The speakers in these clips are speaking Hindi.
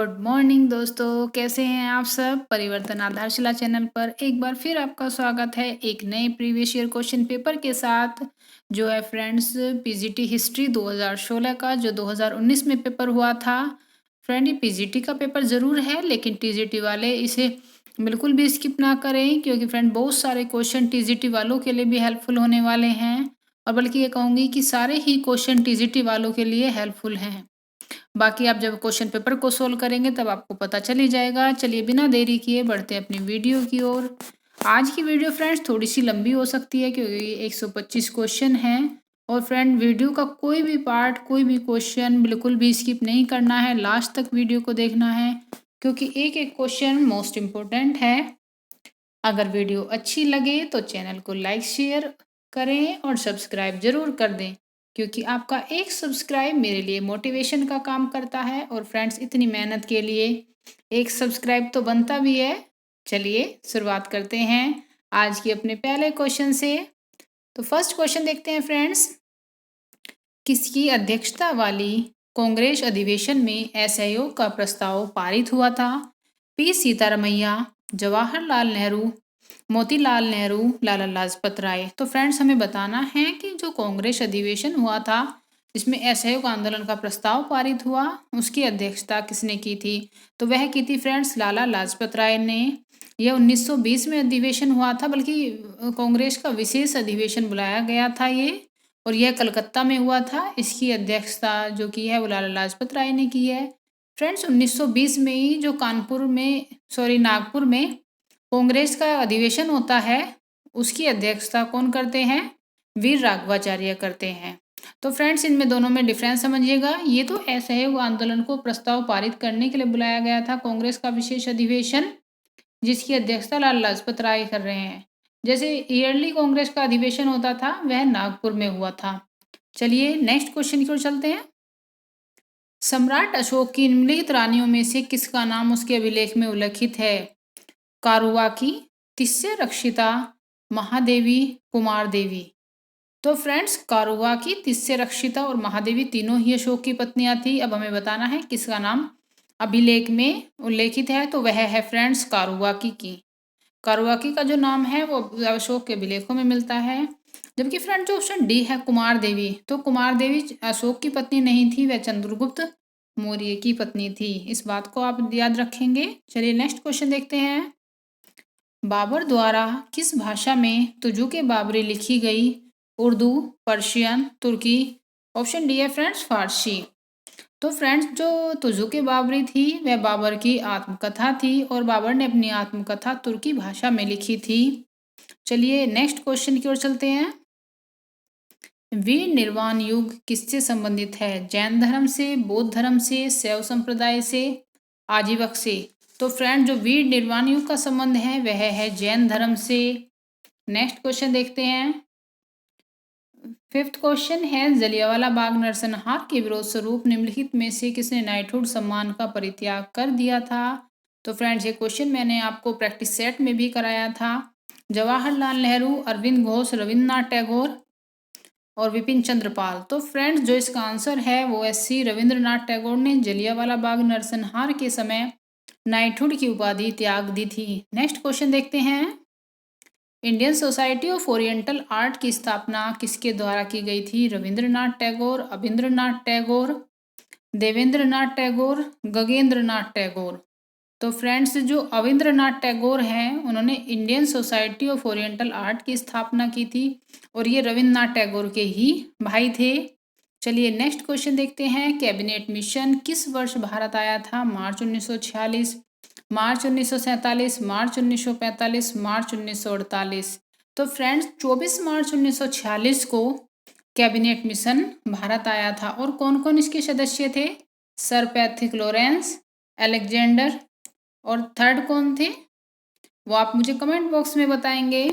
गुड मॉर्निंग दोस्तों, कैसे हैं आप सब। परिवर्तन आधारशिला चैनल पर एक बार फिर आपका स्वागत है एक नए प्रीवियस ईयर क्वेश्चन पेपर के साथ। जो है फ्रेंड्स, पीजीटी हिस्ट्री 2016 का जो 2019 में पेपर हुआ था। फ्रेंड, ये पीजीटी का पेपर ज़रूर है, लेकिन टीजीटी वाले इसे बिल्कुल भी स्किप ना करें, क्योंकि फ्रेंड बहुत सारे क्वेश्चन टीजीटी वालों के लिए भी हेल्पफुल होने वाले हैं। और बल्कि ये कहूँगी कि सारे ही क्वेश्चन टीजीटी वालों के लिए हेल्पफुल हैं। बाकी आप जब क्वेश्चन पेपर को सोल्व करेंगे तब आपको पता चल ही जाएगा। चलिए बिना देरी किए बढ़ते हैं अपनी वीडियो की ओर। आज की वीडियो फ्रेंड्स थोड़ी सी लंबी हो सकती है, क्योंकि 125 क्वेश्चन हैं। और फ्रेंड, वीडियो का कोई भी पार्ट, कोई भी क्वेश्चन बिल्कुल भी स्किप नहीं करना है, लास्ट तक वीडियो को देखना है, क्योंकि एक एक क्वेश्चन मोस्ट इम्पोर्टेंट है। अगर वीडियो अच्छी लगे तो चैनल को लाइक शेयर करें और सब्सक्राइब जरूर कर दें, क्योंकि आपका एक सब्सक्राइब मेरे लिए मोटिवेशन का काम करता है। और फ्रेंड्स, इतनी मेहनत के लिए एक सब्सक्राइब तो बनता भी है। चलिए शुरुआत करते हैं आज की अपने पहले क्वेश्चन से। तो फर्स्ट क्वेश्चन देखते हैं फ्रेंड्स। किसकी अध्यक्षता वाली कांग्रेस अधिवेशन में असहयोग का प्रस्ताव पारित हुआ था? पी सीतारमैया, जवाहरलाल नेहरू, मोतीलाल नेहरू, लाला लाजपत राय। तो फ्रेंड्स, हमें बताना है कि जो कांग्रेस अधिवेशन हुआ था जिसमें असहयोग आंदोलन का प्रस्ताव पारित हुआ, उसकी अध्यक्षता किसने की थी? तो वह की थी फ्रेंड्स लाला लाजपत राय ने। यह 1920 में अधिवेशन हुआ था, बल्कि कांग्रेस का विशेष अधिवेशन बुलाया गया था ये। और यह कलकत्ता में हुआ था। इसकी अध्यक्षता जो की है वो लाला लाजपत राय ने की है। फ्रेंड्स, 1920 में ही जो नागपुर में कांग्रेस का अधिवेशन होता है, उसकी अध्यक्षता कौन करते हैं? वीर राघवाचार्य करते हैं। तो फ्रेंड्स, इनमें दोनों में डिफरेंस समझिएगा। ये तो असहयोग आंदोलन को प्रस्ताव पारित करने के लिए बुलाया गया था कांग्रेस का विशेष अधिवेशन, जिसकी अध्यक्षता लाला लाजपत राय कर रहे हैं। जैसे ईयरली कांग्रेस का अधिवेशन होता था, वह नागपुर में हुआ था। चलिए नेक्स्ट क्वेश्चन की ओर चलते हैं। सम्राट अशोक की निम्नलिखित रानियों में से किसका नाम उसके अभिलेख में उल्लेखित है? कारुवाकी, तिस्से रक्षिता, महादेवी, कुमार देवी। तो फ्रेंड्स, कारुवाकी, तिस्से रक्षिता और महादेवी तीनों ही अशोक की पत्नियां थी। अब हमें बताना है किसका नाम अभिलेख में उल्लेखित है। तो वह है फ्रेंड्स कारुवाकी की। कारुवाकी का जो नाम है वो अशोक के अभिलेखों में मिलता है। जबकि फ्रेंड जो ऑप्शन डी है कुमार देवी, तो कुमार देवी अशोक की पत्नी नहीं थी, वह चंद्रगुप्त मौर्य की पत्नी थी। इस बात को आप याद रखेंगे। चलिए नेक्स्ट क्वेश्चन देखते हैं। बाबर द्वारा किस भाषा में तुजुक बाबरी लिखी गई? उर्दू, पर्शियन, तुर्की। ऑप्शन डी है फ्रेंड्स फारसी। तो फ्रेंड्स, जो तुजुक बाबरी थी वह बाबर की आत्मकथा थी, और बाबर ने अपनी आत्मकथा तुर्की भाषा में लिखी थी। चलिए नेक्स्ट क्वेश्चन की ओर चलते हैं। वीर निर्वाण युग किससे संबंधित है? जैन धर्म से, बौद्ध धर्म से, शैव संप्रदाय से, आजीवक से। तो फ्रेंड, जो वीर निर्वाण युग का संबंध है वह है जैन धर्म से। नेक्स्ट क्वेश्चन देखते हैं। फिफ्थ क्वेश्चन है, जलियांवाला बाग नरसंहार के विरोध स्वरूप निम्नलिखित में से किसने नाइटहुड सम्मान का परित्याग कर दिया था? तो फ्रेंड्स, ये क्वेश्चन मैंने आपको प्रैक्टिस सेट में भी कराया था। जवाहरलाल नेहरू, अरविंद घोष, रविन्द्रनाथ टैगोर और विपिन चंद्र पाल। तो फ्रेंड्स, जो इसका आंसर है वो एससी रविंद्रनाथ टैगोर ने जलियांवाला बाग नरसंहार के समय नाइटहुड की उपाधि त्याग दी थी। नेक्स्ट क्वेश्चन देखते हैं। Indian society of oriental art की स्थापना किसके द्वारा की गई थी? रविंद्रनाथ टैगोर, अभिंद्रनाथ टैगोर, देवेंद्रनाथ टैगोर, गगनेंद्रनाथ टैगोर। तो फ्रेंड्स, जो अविंद्रनाथ टैगोर हैं उन्होंने Indian society of oriental art की स्थापना की थी, और ये रविंद्रनाथ टैगोर के ही भाई थे। चलिए नेक्स्ट क्वेश्चन देखते हैं। कैबिनेट मिशन किस वर्ष भारत आया था? मार्च 1946, मार्च 1947, मार्च 1945, मार्च 1948। तो फ्रेंड्स, 24 मार्च 1946 को कैबिनेट मिशन भारत आया था। और कौन कौन इसके सदस्य थे? सर पैथिक लॉरेंस, अलेक्जेंडर, और थर्ड कौन थे वो आप मुझे कमेंट बॉक्स में बताएंगे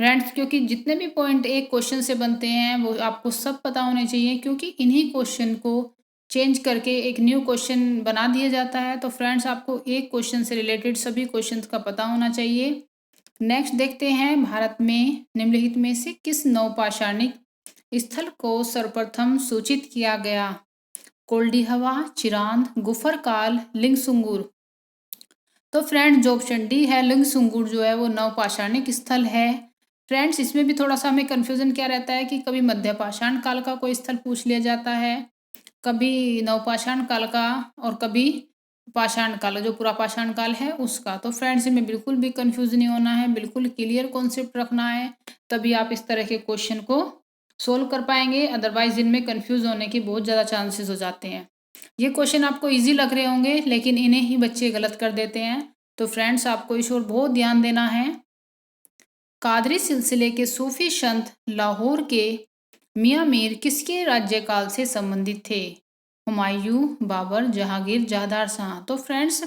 फ्रेंड्स, क्योंकि जितने भी पॉइंट एक क्वेश्चन से बनते हैं वो आपको सब पता होने चाहिए, क्योंकि इन्हीं क्वेश्चन को चेंज करके एक न्यू क्वेश्चन बना दिया जाता है। तो फ्रेंड्स, आपको एक क्वेश्चन से रिलेटेड सभी क्वेश्चन का पता होना चाहिए। नेक्स्ट देखते हैं। भारत में निम्नलिखित में से किस नवपाषाणिक स्थल को सर्वप्रथम सूचित किया गया? कोल्डी हवा, चिरांद, गुफर काल, लिंगसुंगुर। तो फ्रेंड्स जो ऑप्शन डी है लिंगसुंगुर जो है वो नवपाषाणिक स्थल है। फ्रेंड्स इसमें भी थोड़ा सा हमें कन्फ्यूजन क्या रहता है कि कभी मध्य पाषाण काल का कोई स्थल पूछ लिया जाता है, कभी नवपाषाण काल का, और कभी पाषाण काल जो पूरा पाषाण काल है उसका। तो फ्रेंड्स इनमें बिल्कुल भी कंफ्यूज नहीं होना है, बिल्कुल क्लियर कॉन्सेप्ट रखना है, तभी आप इस तरह के क्वेश्चन को सोल्व कर पाएंगे। अदरवाइज इनमें कंफ्यूज होने की बहुत ज़्यादा चांसेस हो जाते हैं। ये क्वेश्चन आपको इजी लग रहे होंगे लेकिन इन्हें ही बच्चे गलत कर देते हैं। तो फ्रेंड्स आपको इस ओर बहुत ध्यान देना है। कादरी सिलसिले के सूफी संत लाहौर के मियाँ मीर किसके राज्यकाल से संबंधित थे? हुमायूं, बाबर, जहांगीर, जहादार शाह। तो फ्रेंड्स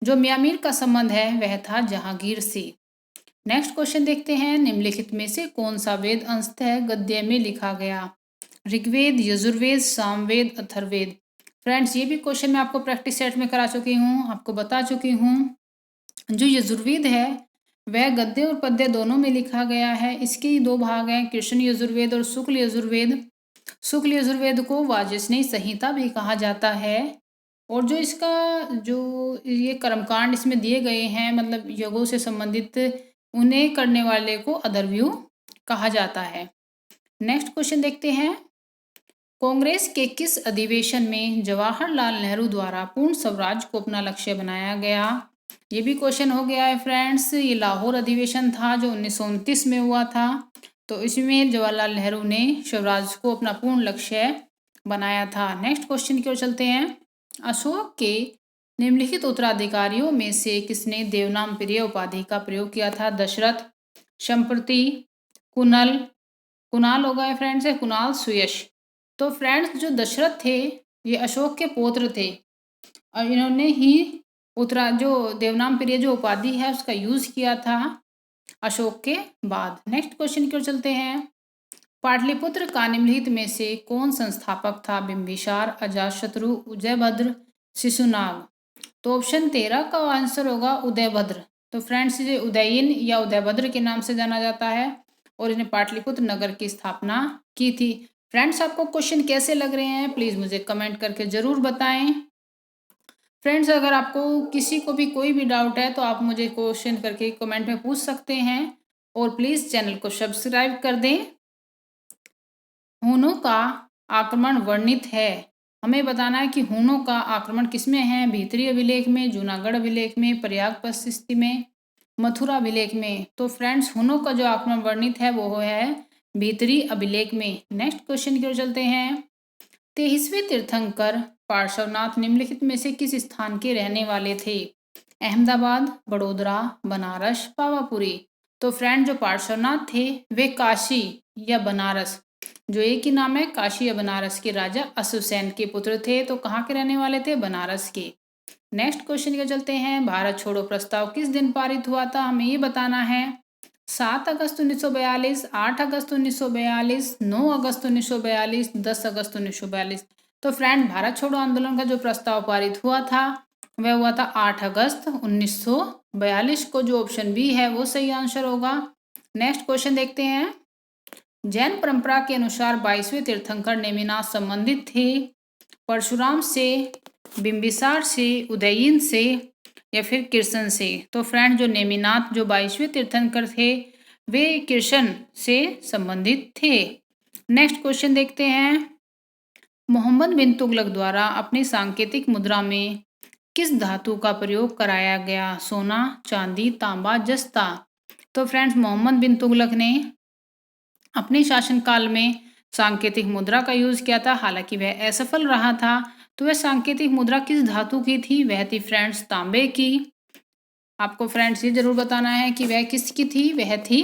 जो मियाँ मीर का संबंध है वह था जहांगीर से। नेक्स्ट क्वेश्चन देखते हैं, निम्नलिखित में से कौन सा वेद अंशतः गद्य में लिखा गया? ऋग्वेद, यजुर्वेद, सामवेद, अथर्ववेद। फ्रेंड्स ये भी क्वेश्चन मैं आपको प्रैक्टिस सेट में करा चुकी हूँ, आपको बता चुकी हूँ। जो यजुर्वेद है वह गद्य और पद्य दोनों में लिखा गया है। इसके ही दो भाग हैं, कृष्ण यजुर्वेद और शुक्ल यजुर्वेद। शुक्ल यजुर्वेद को वाजसनेयी संहिता भी कहा जाता है। और जो इसका जो ये कर्मकांड इसमें दिए गए हैं मतलब यज्ञों से संबंधित, उन्हें करने वाले को अथर्वयु कहा जाता है। नेक्स्ट क्वेश्चन देखते हैं, कांग्रेस के किस अधिवेशन में जवाहरलाल नेहरू द्वारा पूर्ण स्वराज को अपना लक्ष्य बनाया गया? ये भी क्वेश्चन हो गया है फ्रेंड्स। ये लाहौर अधिवेशन था जो 1929 में हुआ था। तो इसमें जवाहरलाल नेहरू ने स्वराज को अपना पूर्ण लक्ष्य बनाया था। नेक्स्ट क्वेश्चन की ओर चलते हैं, अशोक के निम्नलिखित उत्तराधिकारियों में से किसने देवनाम प्रिय उपाधि का प्रयोग किया था? दशरथ, संप्रति, कुणाल होगा है फ्रेंड्स है कुणाल, सुयश। तो फ्रेंड्स जो दशरथ थे ये अशोक के पौत्र थे और इन्होंने ही उत्तरा जो देवनाम प्रिय जो उपाधि है उसका यूज किया था अशोक के बाद। नेक्स्ट क्वेश्चन की ओर चलते हैं, पाटलिपुत्र का निम्नलिखित में से कौन संस्थापक था? बिंबिसार, अजातशत्रु, उदयभद्र, शिशुनाग। तो ऑप्शन 13 का आंसर होगा उदयभद्र। तो फ्रेंड्स ये उदयन या उदयभद्र के नाम से जाना जाता है और इन्हें पाटलिपुत्र नगर की स्थापना की थी। फ्रेंड्स आपको क्वेश्चन कैसे लग रहे हैं प्लीज़ मुझे कमेंट करके ज़रूर बताएं। फ्रेंड्स अगर आपको किसी को भी कोई भी डाउट है तो आप मुझे क्वेश्चन करके कमेंट में पूछ सकते हैं और प्लीज़ चैनल को सब्सक्राइब कर दें। हूनों का आक्रमण वर्णित है, हमें बताना है कि हूनों का आक्रमण किसमें है? भीतरी अभिलेख में, जूनागढ़ अभिलेख में, प्रयाग प्रशस्ति में, मथुरा अभिलेख में। तो फ्रेंड्स हूनों का जो आक्रमण वर्णित है वो है भीतरी अभिलेख में। नेक्स्ट क्वेश्चन की ओर चलते हैं, 23वें तीर्थंकर पार्श्वनाथ निम्नलिखित में से किस स्थान के रहने वाले थे? अहमदाबाद, बड़ोदरा, बनारस, पावापुरी। तो फ्रेंड जो पार्श्वनाथ थे वे काशी या बनारस, जो एक ही नाम है काशी या बनारस के राजा अश्वसेन के पुत्र थे। तो कहाँ के रहने वाले थे? बनारस के। नेक्स्ट क्वेश्चन के चलते हैं, भारत छोड़ो प्रस्ताव किस दिन पारित हुआ था? हमें ये बताना है। 7 अगस्त 1942, 8 अगस्त 1942, 9 अगस्त 1942, 10 अगस्त 1942। तो फ्रेंड भारत छोड़ो आंदोलन का जो प्रस्ताव पारित हुआ था वह हुआ था 8 अगस्त 1942 को। जो ऑप्शन बी है वो सही आंसर होगा। नेक्स्ट क्वेश्चन देखते हैं, जैन परंपरा के अनुसार 22वें तीर्थंकर नेमिनाथ संबंधित थे परशुराम से, बिंबिसार से, उदयन से या फिर कृष्ण से। तो फ्रेंड जो नेमिनाथ जो 22वें तीर्थंकर थे वे कृष्ण से संबंधित थे। नेक्स्ट क्वेश्चन देखते हैं, मोहम्मद बिन तुगलक द्वारा अपनी सांकेतिक मुद्रा में किस धातु का प्रयोग कराया गया? सोना, चांदी, तांबा, जस्ता। तो फ्रेंड्स मोहम्मद बिन तुगलक ने अपने शासनकाल में सांकेतिक मुद्रा का यूज किया था, हालांकि वह असफल रहा था। तो वह सांकेतिक मुद्रा किस धातु की थी? वह थी फ्रेंड्स तांबे की। आपको फ्रेंड्स ये जरूर बताना है कि वह किसकी थी? वह थी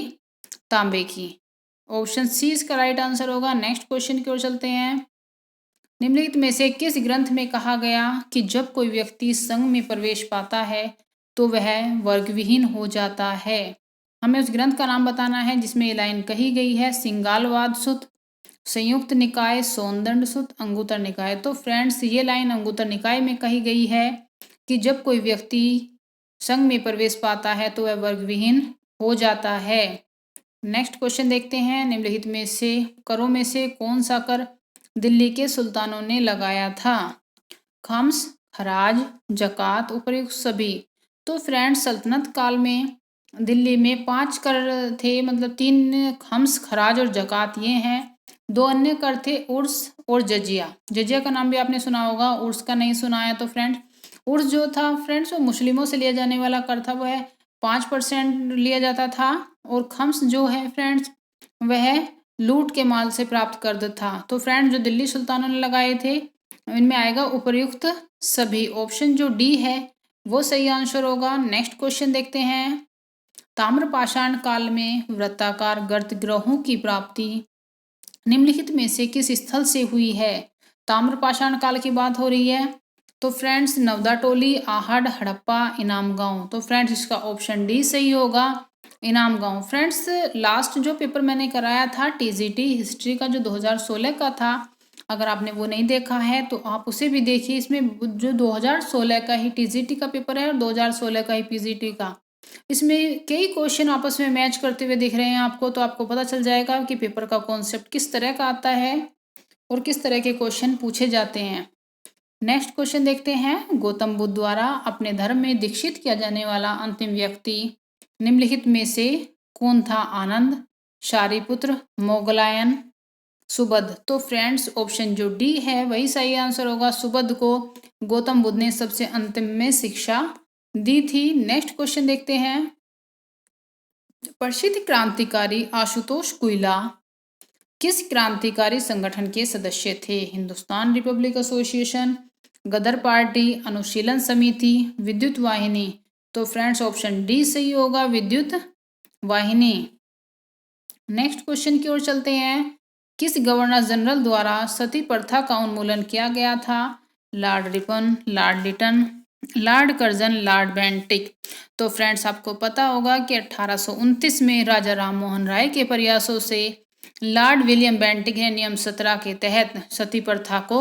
तांबे की। ऑप्शन सी इसका राइट आंसर होगा। नेक्स्ट क्वेश्चन की ओर चलते हैं, निम्नलिखित में से किस ग्रंथ में कहा गया कि जब कोई व्यक्ति संघ में प्रवेश पाता है तो वह वर्गविहीन हो जाता है? हमें उस ग्रंथ का नाम बताना है जिसमें ये लाइन कही गई है। सिंगालवाद सुत, संयुक्त निकाय, सौंदर्य सुत, अंगुतर निकाय। तो फ्रेंड्स ये लाइन अंगुतर निकाय में कही गई है कि जब कोई व्यक्ति संघ में प्रवेश पाता है तो वह वर्गविहीन हो जाता है। नेक्स्ट क्वेश्चन देखते हैं, निम्नलिखित में से करों में से कौन सा कर दिल्ली के सुल्तानों ने लगाया था? खम्स, खराज, ज़कात, उपर्युक्त सभी। तो फ्रेंड्स सल्तनत काल में दिल्ली में 5 कर थे, मतलब 3 खम्स, खराज और ज़कात ये हैं। 2 अन्य कर थे उर्स और जजिया। जजिया का नाम भी आपने सुना होगा, उर्स का नहीं सुना है तो फ्रेंड्स उर्स जो था फ्रेंड्स वो मुस्लिमों से लिया जाने वाला कर था, वह 5% लिया जाता था। और खम्स जो है फ्रेंड्स वह लूट के माल से प्राप्त कर था। तो फ्रेंड्स जो दिल्ली सुल्तानों ने लगाए थे इनमें आएगा उपर्युक्त सभी। ऑप्शन जो डी है वो सही आंसर होगा। नेक्स्ट क्वेश्चन देखते हैं। ताम्रपाषाण काल में वृत्ताकार गर्तगृहों की प्राप्ति निम्नलिखित में से किस स्थल से हुई है? ताम्रपाषाण काल की बात हो रही है। तो फ्रेंड्स नवदा टोली, आहड़, हड़प्पा, इनाम गांव। तो फ्रेंड्स इसका ऑप्शन डी सही होगा, इनाम गांव। फ्रेंड्स लास्ट जो पेपर मैंने कराया था टीजीटी हिस्ट्री का जो 2016 का था, अगर आपने वो नहीं देखा है तो आप उसे भी देखिए। इसमें जो 2016 का ही टीजीटी का पेपर है और 2016 का ही पीजीटी का, इसमें कई क्वेश्चन आपस में मैच करते हुए दिख रहे हैं आपको, तो आपको पता चल जाएगा कि पेपर का कॉन्सेप्ट किस तरह का आता है और किस तरह के क्वेश्चन पूछे जाते हैं। नेक्स्ट क्वेश्चन देखते हैं। गौतम बुद्ध द्वारा अपने धर्म में दीक्षित किया जाने वाला अंतिम व्यक्ति निम्नलिखित में से कौन था? आनंद, शारिपुत्र, मोगलायन, सुबध। तो फ्रेंड्स ऑप्शन जो डी है वही सही आंसर होगा। सुबध को गौतम बुद्ध ने सबसे अंतिम में शिक्षा दी थी। नेक्स्ट क्वेश्चन देखते हैं। प्रसिद्ध क्रांतिकारी आशुतोष कुइला किस क्रांतिकारी संगठन के सदस्य थे? हिंदुस्तान रिपब्लिक एसोसिएशन, गदर पार्टी, अनुशीलन समिति, विद्युत वाहिनी। तो फ्रेंड्स ऑप्शन डी सही होगा, विद्युत वाहिनी। नेक्स्ट क्वेश्चन की ओर चलते हैं। किस गवर्नर जनरल द्वारा सती प्रथा का उन्मूलन किया गया था? Lord Ripon, Lord Lytton, Lord Curzon, Lord Bentinck. तो फ्रेंड्स आपको पता होगा कि 1829 में राजा राम मोहन राय के प्रयासों से लॉर्ड विलियम बेंटिक ने नियम 17 के तहत सती प्रथा को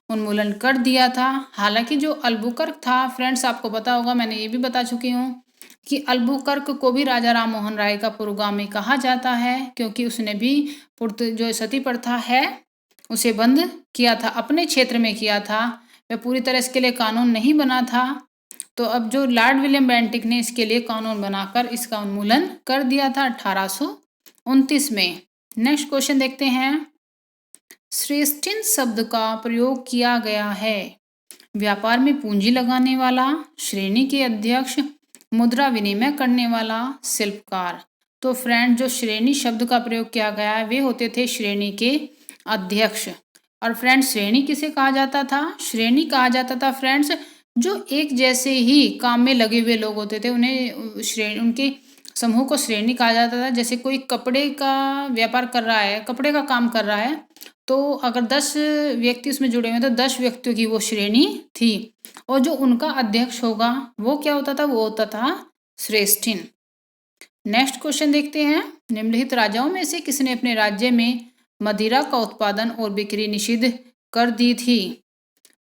उन्मूलन कर दिया था। हालांकि जो अल्बुकर्क था फ्रेंड्स आपको पता होगा, मैंने ये भी बता चुकी हूँ कि अल्बुकर्क को भी राजा राम मोहन राय का पुरोगामी कहा जाता है, क्योंकि उसने भी जो सती प्रथा है उसे बंद किया था, अपने क्षेत्र में किया था। वह पूरी तरह इसके लिए कानून नहीं बना था। तो अब जो लॉर्ड विलियम बेंटिक ने इसके लिए कानून बनाकर इसका उन्मूलन कर दिया था 1829 में। नेक्स्ट क्वेश्चन देखते हैं। श्रेष्ठिन शब्द का प्रयोग किया गया है व्यापार में पूंजी लगाने वाला, श्रेणी के अध्यक्ष, मुद्रा विनिमय करने वाला, शिल्पकार। तो फ्रेंड जो श्रेणी शब्द का प्रयोग किया गया है वे होते थे श्रेणी के अध्यक्ष। और फ्रेंड्स श्रेणी किसे कहा जाता था? श्रेणी कहा जाता था फ्रेंड्स जो एक जैसे ही काम में लगे हुए लोग होते थे, उन्हें श्रेणी, उनके समूह को श्रेणी कहा जाता था। जैसे कोई कपड़े का व्यापार कर रहा है, कपड़े का काम कर रहा है, तो अगर 10 व्यक्ति उसमें जुड़े हुए तो 10 व्यक्तियों की वो श्रेणी थी। और जो उनका अध्यक्ष होगा वो क्या होता था? वो होता था श्रेष्ठिन। नेक्स्ट क्वेश्चन देखते हैं। निम्नलिखित राजाओं में से किसने अपने राज्य में मदिरा का उत्पादन और बिक्री निषिद्ध कर दी थी?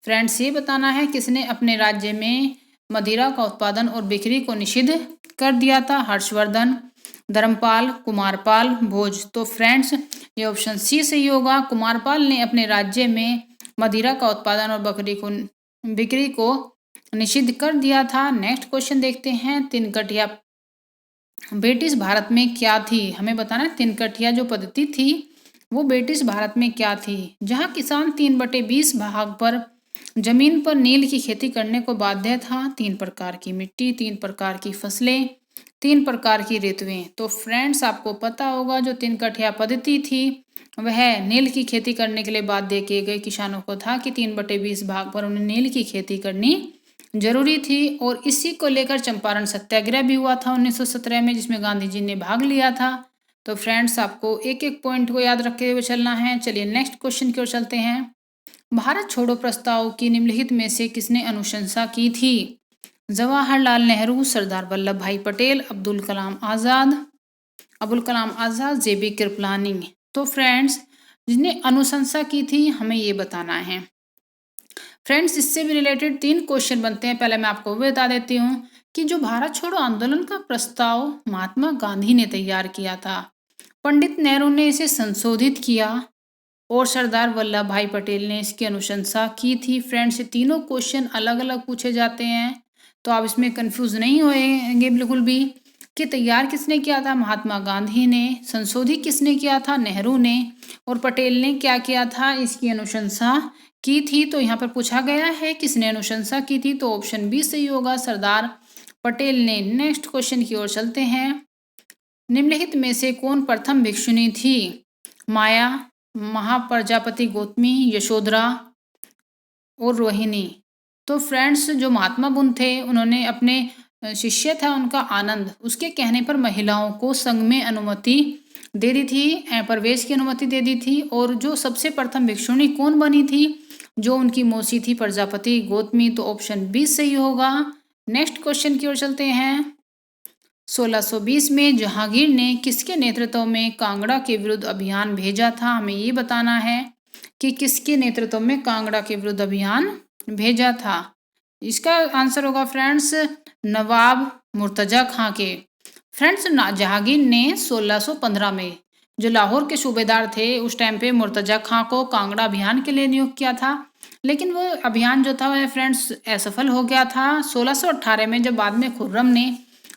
फ्रेंड्स ये बताना है किसने अपने राज्य में मदिरा का उत्पादन और बिक्री को निषिद्ध कर दिया था? हर्षवर्धन, धर्मपाल, कुमारपाल, भोज। तो फ्रेंड्स ये ऑप्शन सी सही होगा। कुमारपाल ने अपने राज्य में मदिरा का उत्पादन और बिक्री को निषिद्ध कर दिया था। नेक्स्ट क्वेश्चन देखते हैं। तिनकटिया ब्रिटिश भारत में क्या थी? हमें बताना है तिनकटिया जो पद्धति थी वो ब्रिटिश भारत में क्या थी? जहाँ किसान 3/20 भाग पर जमीन पर नील की खेती करने को बाध्य था। 3 प्रकार की मिट्टी, 3 प्रकार की फसलें, 3 प्रकार की ऋतुएं। तो फ्रेंड्स आपको पता होगा जो तिनकटिया पद्धति थी वह नील की खेती करने के लिए बाध्य किए गए किसानों को था कि 3/20 भाग पर उन्हें नील की खेती करनी जरूरी थी। और इसी को लेकर चंपारण सत्याग्रह भी हुआ था 1917 में, जिसमें गांधी जी ने भाग लिया था। तो फ्रेंड्स आपको एक एक पॉइंट को याद रखते हुए चलना है। चलिए नेक्स्ट क्वेश्चन की ओर चलते हैं। भारत छोड़ो प्रस्ताव की निम्नलिखित में से किसने अनुशंसा की थी? जवाहरलाल नेहरू, सरदार वल्लभ भाई पटेल, अब्दुल कलाम आजाद, जेबी कृपलानी। तो फ्रेंड्स जिसने अनुशंसा की थी हमें ये बताना है। फ्रेंड्स इससे भी रिलेटेड 3 क्वेश्चन बनते हैं। पहले मैं आपको वो बता देती हूँ कि जो भारत छोड़ो आंदोलन का प्रस्ताव महात्मा गांधी ने तैयार किया था, पंडित नेहरू ने इसे संशोधित किया, और सरदार वल्लभ भाई पटेल ने इसकी अनुशंसा की थी। फ्रेंड्स, ये तीनों क्वेश्चन अलग अलग पूछे जाते हैं, तो आप इसमें कंफ्यूज नहीं होएंगे बिल्कुल भी। कि तैयार किसने किया था? महात्मा गांधी ने। संशोधित किसने किया था? नेहरू ने। और पटेल ने क्या किया था? इसकी अनुशंसा की थी। तो यहाँ पर पूछा गया है किसने अनुशंसा की थी, तो ऑप्शन बी सही होगा, सरदार पटेल ने। नेक्स्ट क्वेश्चन की ओर चलते हैं। निम्नलिखित में से कौन प्रथम भिक्षुणी थी? माया, महाप्रजापति गौतमी, यशोधरा और रोहिणी। तो फ्रेंड्स, जो महात्मा बुद्ध थे उन्होंने अपने शिष्य था उनका आनंद, उसके कहने पर महिलाओं को संघ में अनुमति दे दी थी, प्रवेश की अनुमति दे दी थी। और जो सबसे प्रथम भिक्षुणी कौन बनी थी? जो उनकी मौसी थी प्रजापति गौतमी। तो ऑप्शन बी सही होगा। नेक्स्ट क्वेश्चन की ओर चलते हैं। 1620 में जहांगीर ने किसके नेतृत्व में कांगड़ा के विरुद्ध अभियान भेजा था? हमें ये बताना है कि किसके नेतृत्व में कांगड़ा के विरुद्ध अभियान भेजा था। इसका आंसर होगा फ्रेंड्स नवाब मुर्तजा खां के। फ्रेंड्स, जहांगीर ने 1615 में जो लाहौर के सूबेदार थे उस टाइम पे मुर्तजा खां को कांगड़ा अभियान के लिए नियुक्त किया था, लेकिन वो अभियान जो था वह फ्रेंड्स असफल हो गया था। 1618 में जब बाद में खुर्रम ने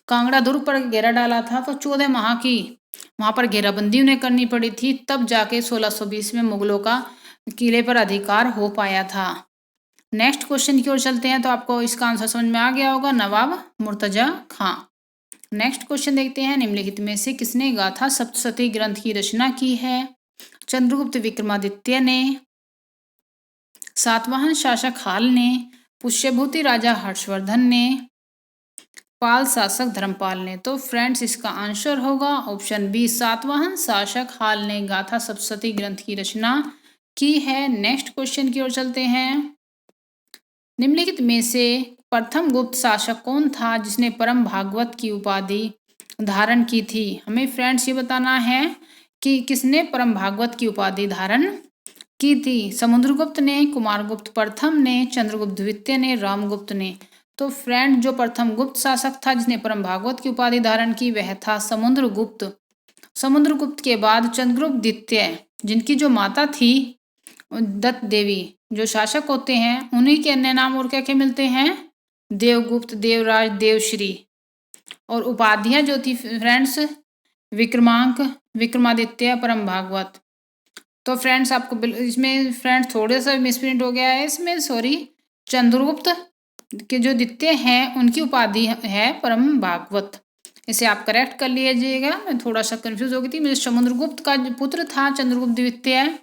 कांगड़ा दुर्ग पर घेरा डाला था, तो 14 माह की वहां पर घेराबंदी उन्हें करनी पड़ी थी, तब जाके 1620 में मुगलों का किले पर अधिकार हो पाया था। नेक्स्ट क्वेश्चन की ओर चलते हैं। तो आपको इसका आंसर समझ में आ गया होगा, नवाब मुर्तजा खां। नेक्स्ट क्वेश्चन देखते हैं। निम्नलिखित में से किसने गाथा सप्तशती ग्रंथ की रचना की है? चंद्रगुप्त विक्रमादित्य ने, सातवाहन शासक हाल ने, पुष्यभूति राजा हर्षवर्धन ने, पाल शासक धर्मपाल ने। तो फ्रेंड्स, इसका आंसर होगा ऑप्शन बी, सातवाहन शासक हाल ने गाथा सप्तशती ग्रंथ की रचना की है। नेक्स्ट क्वेश्चन की ओर चलते हैं। निम्नलिखित में से प्रथम गुप्त शासक कौन था जिसने परम भागवत की उपाधि धारण की थी? हमें फ्रेंड्स ये बताना है कि किसने परम भागवत की उपाधि धारण की थी। समुद्रगुप्त ने, कुमारगुप्त प्रथम ने, चंद्रगुप्त द्वितीय ने, रामगुप्त ने। तो फ्रेंड, जो प्रथम गुप्त शासक था जिसने परम भागवत की उपाधि धारण की वह था समुद्रगुप्त। समुद्रगुप्त के बाद चंद्रगुप्त द्वितीय, जिनकी जो माता थी दत्त देवी, जो शासक होते हैं उन्हीं के अन्य नाम और क्या क्या मिलते हैं? देवगुप्त, देवराज, देवश्री। और उपाधियां जो थी फ्रेंड्स विक्रमांक, विक्रमादित्य, परम भागवत। तो फ्रेंड्स, आपको इसमें फ्रेंड्स थोड़ा सा मिसप्रिंट हो गया है इसमें, सॉरी। चंद्रगुप्त के जो द्वितीय हैं उनकी उपाधि है परम भागवत, इसे आप करेक्ट कर लीजिएगा। मैं थोड़ा सा कंफ्यूज हो गई थी। मुझे समुद्रगुप्त का पुत्र था चंद्रगुप्त द्वितीय,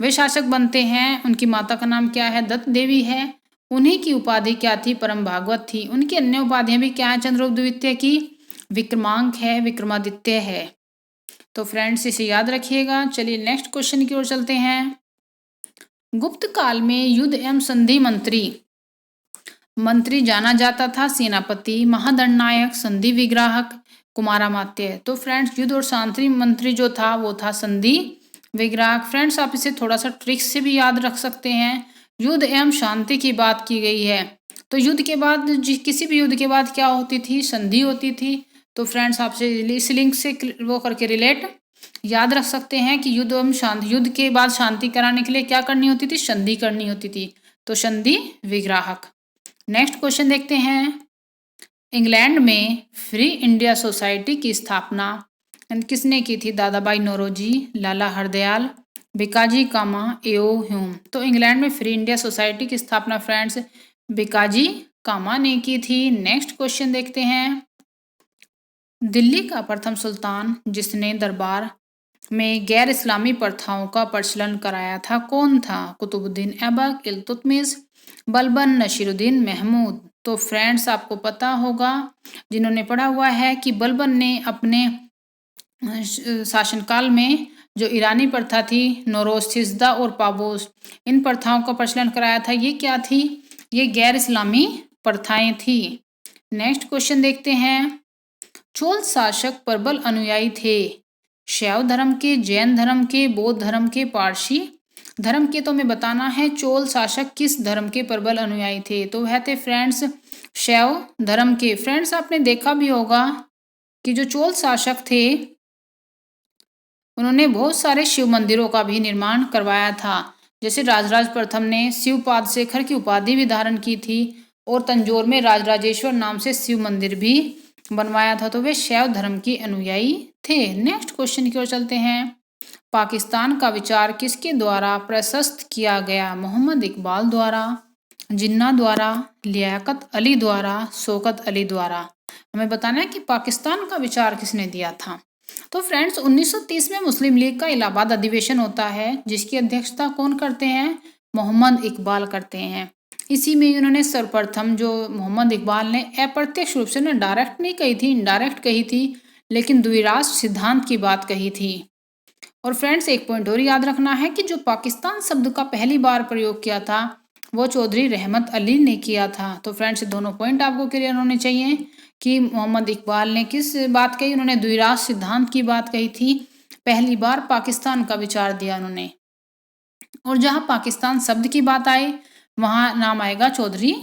वे शासक बनते हैं। उनकी माता का नाम क्या है? दत्त देवी है। उन्हीं की उपाधि क्या थी? परम भागवत थी। उनकी अन्य उपाधियां भी क्या है चंद्रगुप्त द्वितीय की? विक्रमांक है, विक्रमादित्य है। तो फ्रेंड्स, इसे याद रखिएगा। चलिए नेक्स्ट क्वेश्चन की ओर चलते हैं। गुप्त काल में युद्ध एवं संधि मंत्री जाना जाता था सेनापति, महादंडनायक, संधि विग्राहक, कुमारामात्य। तो फ्रेंड्स, युद्ध और शांति मंत्री जो था वो था संधि विग्राहक। फ्रेंड्स, आप इसे थोड़ा सा ट्रिक से भी याद रख सकते हैं। युद्ध एवं शांति की बात की गई है, तो युद्ध के बाद किसी भी युद्ध के बाद क्या होती थी? संधि होती थी। तो फ्रेंड्स, आपसे इस लिंक से वो करके रिलेट याद रख सकते हैं कि युद्ध एवं शांति, युद्ध के बाद शांति कराने के लिए क्या करनी होती थी? संधि करनी होती थी। तो संधि विग्राहक। नेक्स्ट क्वेश्चन देखते हैं। इंग्लैंड में फ्री इंडिया सोसाइटी की स्थापना किसने की थी? दादा भाई नौरोजी, लाला हरदयाल, भिकाजी कामा, एओ ह्यूम। तो इंग्लैंड में फ्री इंडिया सोसाइटी की स्थापना फ्रेंड्स भिकाजी कामा ने की थी। नेक्स्ट क्वेश्चन देखते हैं। दिल्ली का प्रथम सुल्तान जिसने दरबार में गैर इस्लामी प्रथाओं का प्रचलन कराया था कौन था? कुतुबुद्दीन ऐबक, इल्तुतमिश, बलबन, नसीरुद्दीन महमूद। तो फ्रेंड्स, आपको पता होगा जिन्होंने पढ़ा हुआ है कि बलबन ने अपने शासनकाल में जो ईरानी प्रथा थी नौरोज, सिजदा और पाबोस, इन प्रथाओं का प्रचलन कराया था। ये क्या थी? ये गैर इस्लामी प्रथाएं थी। नेक्स्ट क्वेश्चन देखते हैं। चोल शासक प्रबल अनुयायी थे शैव धर्म के, जैन धर्म के, बौद्ध धर्म के, पारसी धर्म के। तो हमें बताना है चोल शासक किस धर्म के प्रबल अनुयायी थे। तो वह थे फ्रेंड्स शैव धर्म के। फ्रेंड्स, आपने देखा भी होगा कि जो चोल शासक थे उन्होंने बहुत सारे शिव मंदिरों का भी निर्माण करवाया था। जैसे राजराज प्रथम ने शिवपाद शेखर की उपाधि भी धारण की थी और तंजौर में राजराजेश्वर नाम से शिव मंदिर भी बनवाया था। तो वे शैव धर्म की अनुयायी थे। नेक्स्ट क्वेश्चन की ओर चलते हैं। पाकिस्तान का विचार किसके द्वारा प्रशस्त किया गया? मोहम्मद इकबाल द्वारा, जिन्ना द्वारा, लियाकत अली द्वारा, शौकत अली द्वारा। हमें बताना है कि पाकिस्तान का विचार किसने दिया था। तो फ्रेंड्स 1930 में मुस्लिम लीग का इलाहाबाद अधिवेशन होता है जिसकी अध्यक्षता कौन करते हैं? मोहम्मद इकबाल करते हैं। इसी में उन्होंने सर्वप्रथम जो मोहम्मद इकबाल ने अप्रत्यक्ष रूप से उन्होंने डायरेक्ट नहीं कही थी, इनडायरेक्ट कही थी, लेकिन द्विराष्ट्र सिद्धांत की बात कही थी। और फ्रेंड्स एक पॉइंट और याद रखना है कि जो पाकिस्तान शब्द का पहली बार प्रयोग किया था वो चौधरी रहमत अली ने किया था। तो फ्रेंड्स दोनों पॉइंट आपको क्लियर होने चाहिए कि मोहम्मद इकबाल ने किस बात कही, उन्होंने द्विराष्ट्र सिद्धांत की बात कही थी, पहली बार पाकिस्तान का विचार दिया उन्होंने। और जहां पाकिस्तान शब्द की बात आए वहां नाम आएगा चौधरी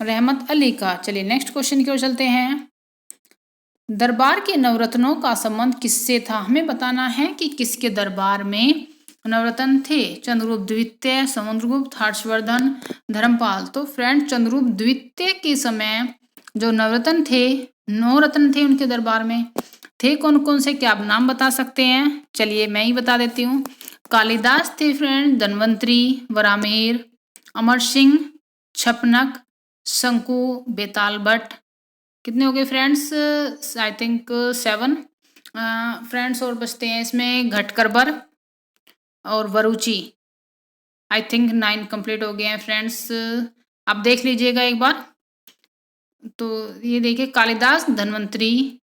रहमत अली का। चलिए नेक्स्ट क्वेश्चन की ओर चलते हैं। दरबार के नवरत्नों का संबंध किससे था? हमें बताना है कि किसके दरबार में नवरत्न थे? चंद्रगुप्त द्वितीय, समुद्रगुप्त, हर्षवर्धन, धर्मपाल। तो फ्रेंड चंद्रगुप्त द्वितीय के समय जो नवरत्न थे, 9 रत्न थे उनके दरबार में। थे कौन कौन से, क्या आप नाम बता सकते हैं? चलिए मैं ही बता देती हूँ। कालिदास थे फ्रेंड, धन्वंतरी, वरामेर, अमर सिंह, छपनक, शंकु, बेताल भट्ट। कितने हो गए फ्रेंड्स? आई थिंक 7 फ्रेंड्स और बचते हैं इसमें घटकरबर और वरुचि। आई थिंक 9 कंप्लीट हो गए हैं फ्रेंड्स। आप देख लीजिएगा एक बार। तो ये देखिए कालिदास, धन्वंतरी,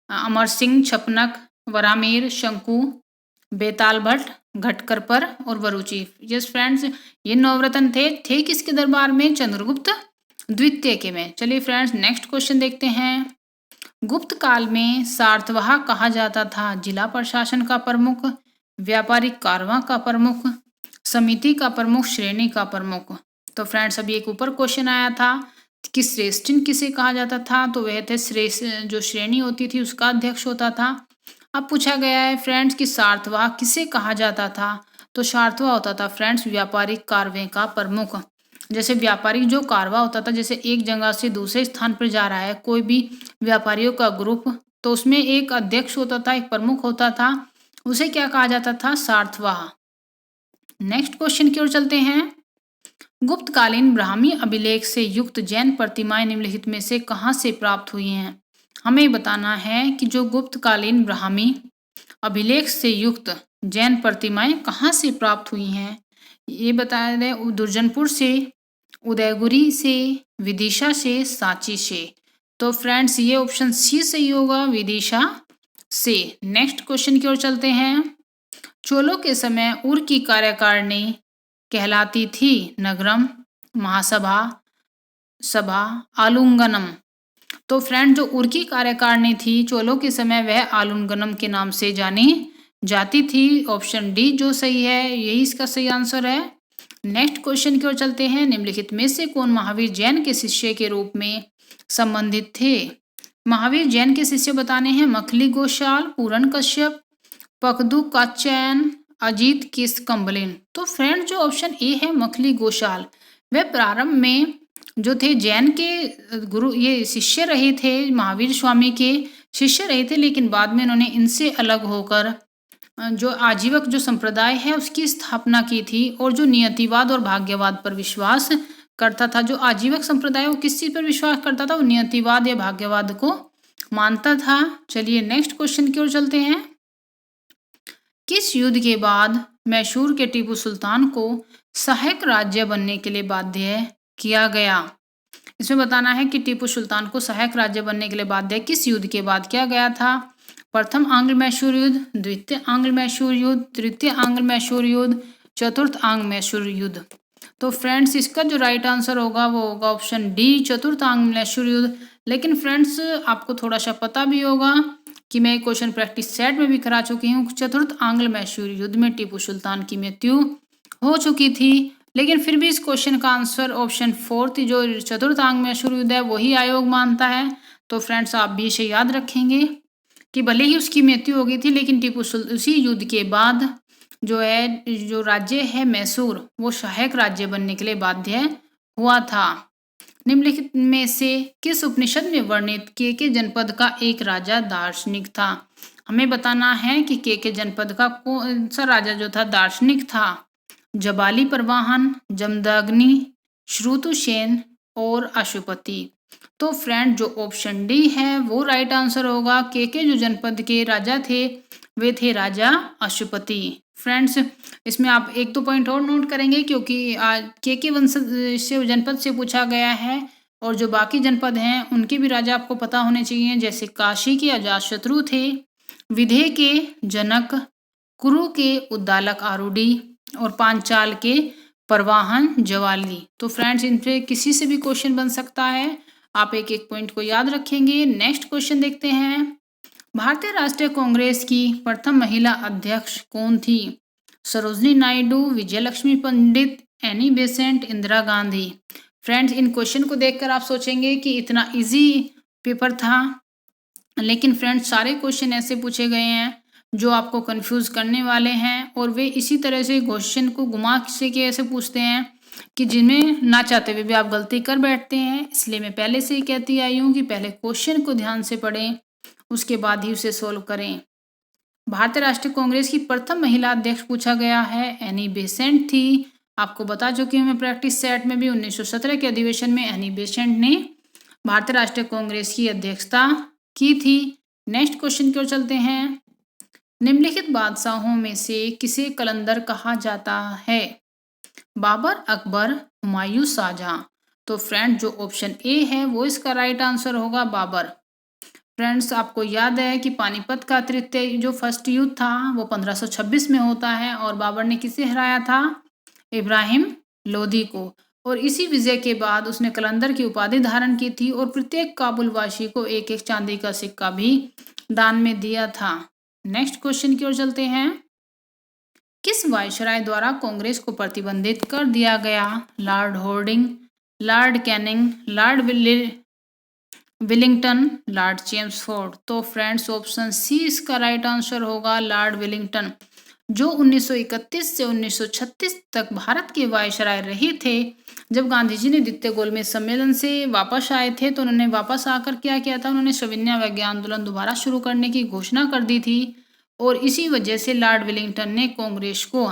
अमर सिंह, छपनक, वरामेर, शंकु, बेताल भट्ट, घटकरपर और वरुचि। यस फ्रेंड्स ये नवरत्न थे किसके दरबार में? चंद्रगुप्त द्वितीय के में। चलिए फ्रेंड्स नेक्स्ट क्वेश्चन देखते हैं। गुप्त काल में सार्थवाह कहा जाता था? जिला प्रशासन का प्रमुख, व्यापारिक कारवां का प्रमुख, समिति का प्रमुख, श्रेणी का प्रमुख। तो फ्रेंड्स अभी एक ऊपर क्वेश्चन आया था कि श्रेष्ठिन किसे कहा जाता था? तो वह थे श्रेष्ठ, जो श्रेणी होती थी उसका अध्यक्ष होता था। अब पूछा गया है फ्रेंड्स कि सार्थवाह किसे कहा जाता था? तो सार्थवाह होता था फ्रेंड्स व्यापारिक कारवें का प्रमुख। जैसे व्यापारिक जो कारवा होता था, जैसे एक जगह से दूसरे स्थान पर जा रहा है कोई भी व्यापारियों का ग्रुप, तो उसमें एक अध्यक्ष होता था, एक प्रमुख होता था, उसे क्या कहा जाता था? सार्थवाह। नेक्स्ट क्वेश्चन की ओर चलते हैं। गुप्तकालीन ब्राह्मी अभिलेख से युक्त जैन प्रतिमाएं निम्नलिखित में से कहां से प्राप्त हुई हैं? हमें बताना है कि जो गुप्तकालीन ब्राह्मी अभिलेख से युक्त जैन प्रतिमाएं कहां से प्राप्त हुई हैं। ये बताया गया दुर्जनपुर से, उदयगुरी से, विदिशा से, सांची से। तो फ्रेंड्स ये ऑप्शन सी सही होगा, विदिशा से। नेक्स्ट क्वेश्चन की ओर चलते हैं। चोलों के समय उर की कार्यकारिणी कहलाती थी नगरम, महासभा, सभा, आलुंगनम। तो फ्रेंड जो उर की कार्यकारिणी थी चोलों के समय वह आलुंगनम के नाम से जानी जाती थी। ऑप्शन डी जो सही है, यही इसका सही आंसर है। नेक्स्ट क्वेश्चन की ओर चलते हैं। निम्नलिखित में से कौन महावीर जैन के शिष्य के रूप में संबंधित थे? महावीर जैन के शिष्य बताने हैं मखली गोशाल, पूरन कश्यप, पकदू काचैन, अजीत किस कंबलिन। तो फ्रेंड जो ऑप्शन ए है मखली गोशाल, वह प्रारंभ में जो थे जैन के गुरु, ये शिष्य रहे थे, महावीर स्वामी के शिष्य रहे थे, लेकिन बाद में उन्होंने इनसे अलग होकर जो आजीवक जो संप्रदाय है उसकी स्थापना की थी और जो नियतिवाद और भाग्यवाद पर विश्वास करता था। जो आजीवक संप्रदाय वो किस चीज पर विश्वास करता था? वो नियतिवाद या भाग्यवाद को मानता था। चलिए नेक्स्ट क्वेश्चन की ओर चलते हैं। किस युद्ध के बाद मैसूर के टीपू सुल्तान को सहायक राज्य बनने के लिए बाध्य किया गया? इसमें बताना है कि टीपू सुल्तान को सहायक राज्य बनने के लिए बाध्य किस युद्ध के बाद किया गया था? प्रथम आंग्ल मैसूर युद्ध, द्वितीय आंग्ल मैसूर युद्ध, तृतीय आंग्ल मैसूर युद्ध, चतुर्थ आंग्ल मैसूर युद्ध। तो फ्रेंड्स इसका जो राइट आंसर होगा वो होगा ऑप्शन डी, चतुर्थ आंग्ल मैसूर युद्ध। लेकिन फ्रेंड्स आपको थोड़ा सा पता भी होगा कि मैं क्वेश्चन प्रैक्टिस सेट में भी करा चुकी हूँ। चतुर्थ आंग्ल मैसूर युद्ध में टीपू सुल्तान की मृत्यु हो चुकी थी, लेकिन फिर भी इस क्वेश्चन का आंसर ऑप्शन 4 जो चतुर्थ आंग्ल मैसूर युद्ध है वही आयोग मानता है। तो फ्रेंड्स आप भी इसे याद रखेंगे कि भले ही उसकी मृत्यु हो गई थी, लेकिन उसी युद्ध के बाद जो राज्य है मैसूर, वो सहायक राज्य बनने के लिए बाध्य हुआ था। निम्नलिखित में से किस उपनिषद में वर्णित केके जनपद का एक राजा दार्शनिक था? हमें बताना है कि केके जनपद का कौन सा राजा जो था दार्शनिक था। जबाली परवाहन, जमदग्नि, श्रुतसेन और अशुपति। तो फ्रेंड जो ऑप्शन डी है वो राइट आंसर होगा। केके जो जनपद के राजा थे वे थे राजा अशुपति। फ्रेंड्स, इसमें आप एक दो पॉइंट और नोट करेंगे, क्योंकि केके वंश से जनपद से पूछा गया है, और जो बाकी जनपद हैं उनके भी राजा आपको पता होने चाहिए। जैसे काशी के अजातशत्रु थे, विदेह के जनक, कुरु के उद्दालक आरूढ़ी और पांचाल के परवाहन जवाली। तो फ्रेंड्स, इन पे किसी से भी क्वेश्चन बन सकता है, आप एक एक पॉइंट को याद रखेंगे। नेक्स्ट क्वेश्चन देखते हैं। भारतीय राष्ट्रीय कांग्रेस की प्रथम महिला अध्यक्ष कौन थी? Sarojini Naidu, Vijayalakshmi Pandit, Annie Besant, Indira Gandhi. Friends, इन क्वेश्चन को देखकर आप सोचेंगे कि इतना इजी पेपर था, लेकिन फ्रेंड्स सारे क्वेश्चन ऐसे पूछे गए हैं जो आपको कंफ्यूज करने वाले हैं, और वे इसी तरह से क्वेश्चन को घुमा से के ऐसे पूछते हैं कि जिनमें ना चाहते हुए भी आप गलती कर बैठते हैं। इसलिए मैं पहले से ही कहती आई हूँ कि पहले क्वेश्चन को ध्यान से पढ़ें, उसके बाद ही उसे सोल्व करें। भारतीय राष्ट्रीय कांग्रेस की प्रथम महिला अध्यक्ष पूछा गया है, एनी बेसेंट थी। आपको बता चुकी हूँ मैं प्रैक्टिस सेट में भी, 1917 के अधिवेशन में एनी बेसेंट ने भारतीय राष्ट्रीय कांग्रेस की अध्यक्षता की थी। नेक्स्ट क्वेश्चन की ओर चलते हैं। निम्नलिखित बादशाहों में से किसे कलंदर कहा जाता है? बाबर, अकबर, हुमायूं, शाहजहां। तो फ्रेंड जो ऑप्शन ए है वो इसका राइट आंसर होगा, बाबर। फ्रेंड्स, आपको याद है कि पानीपत का तृतीय जो फर्स्ट युद्ध था वो 1526 में होता है, और बाबर ने किसे हराया था? इब्राहिम लोदी को। और इसी विजय के बाद उसने कलंदर की उपाधि धारण की थी, और प्रत्येक काबुलवासी को एक एक चांदी का सिक्का भी दान में दिया था। नेक्स्ट क्वेश्चन की ओर चलते हैं। किस वायसराय द्वारा कांग्रेस को प्रतिबंधित कर दिया गया? Lord hoarding, Lord Canning, Lord Willingdon, Lord Chelmsford. तो फ्रेंड्स ऑप्शन सी इसका राइट आंसर होगा, लॉर्ड विलिंगटन, जो 1931 से 1936 तक भारत के वायसराय रहे थे। जब गांधी जी ने द्वितीय गोलमेज सम्मेलन से वापस आए थे तो उन्होंने वापस आकर क्या किया था, उन्होंने सविनय अवज्ञा आंदोलन दोबारा शुरू करने की घोषणा कर दी थी, और इसी वजह से लॉर्ड विलिंगटन ने कांग्रेस को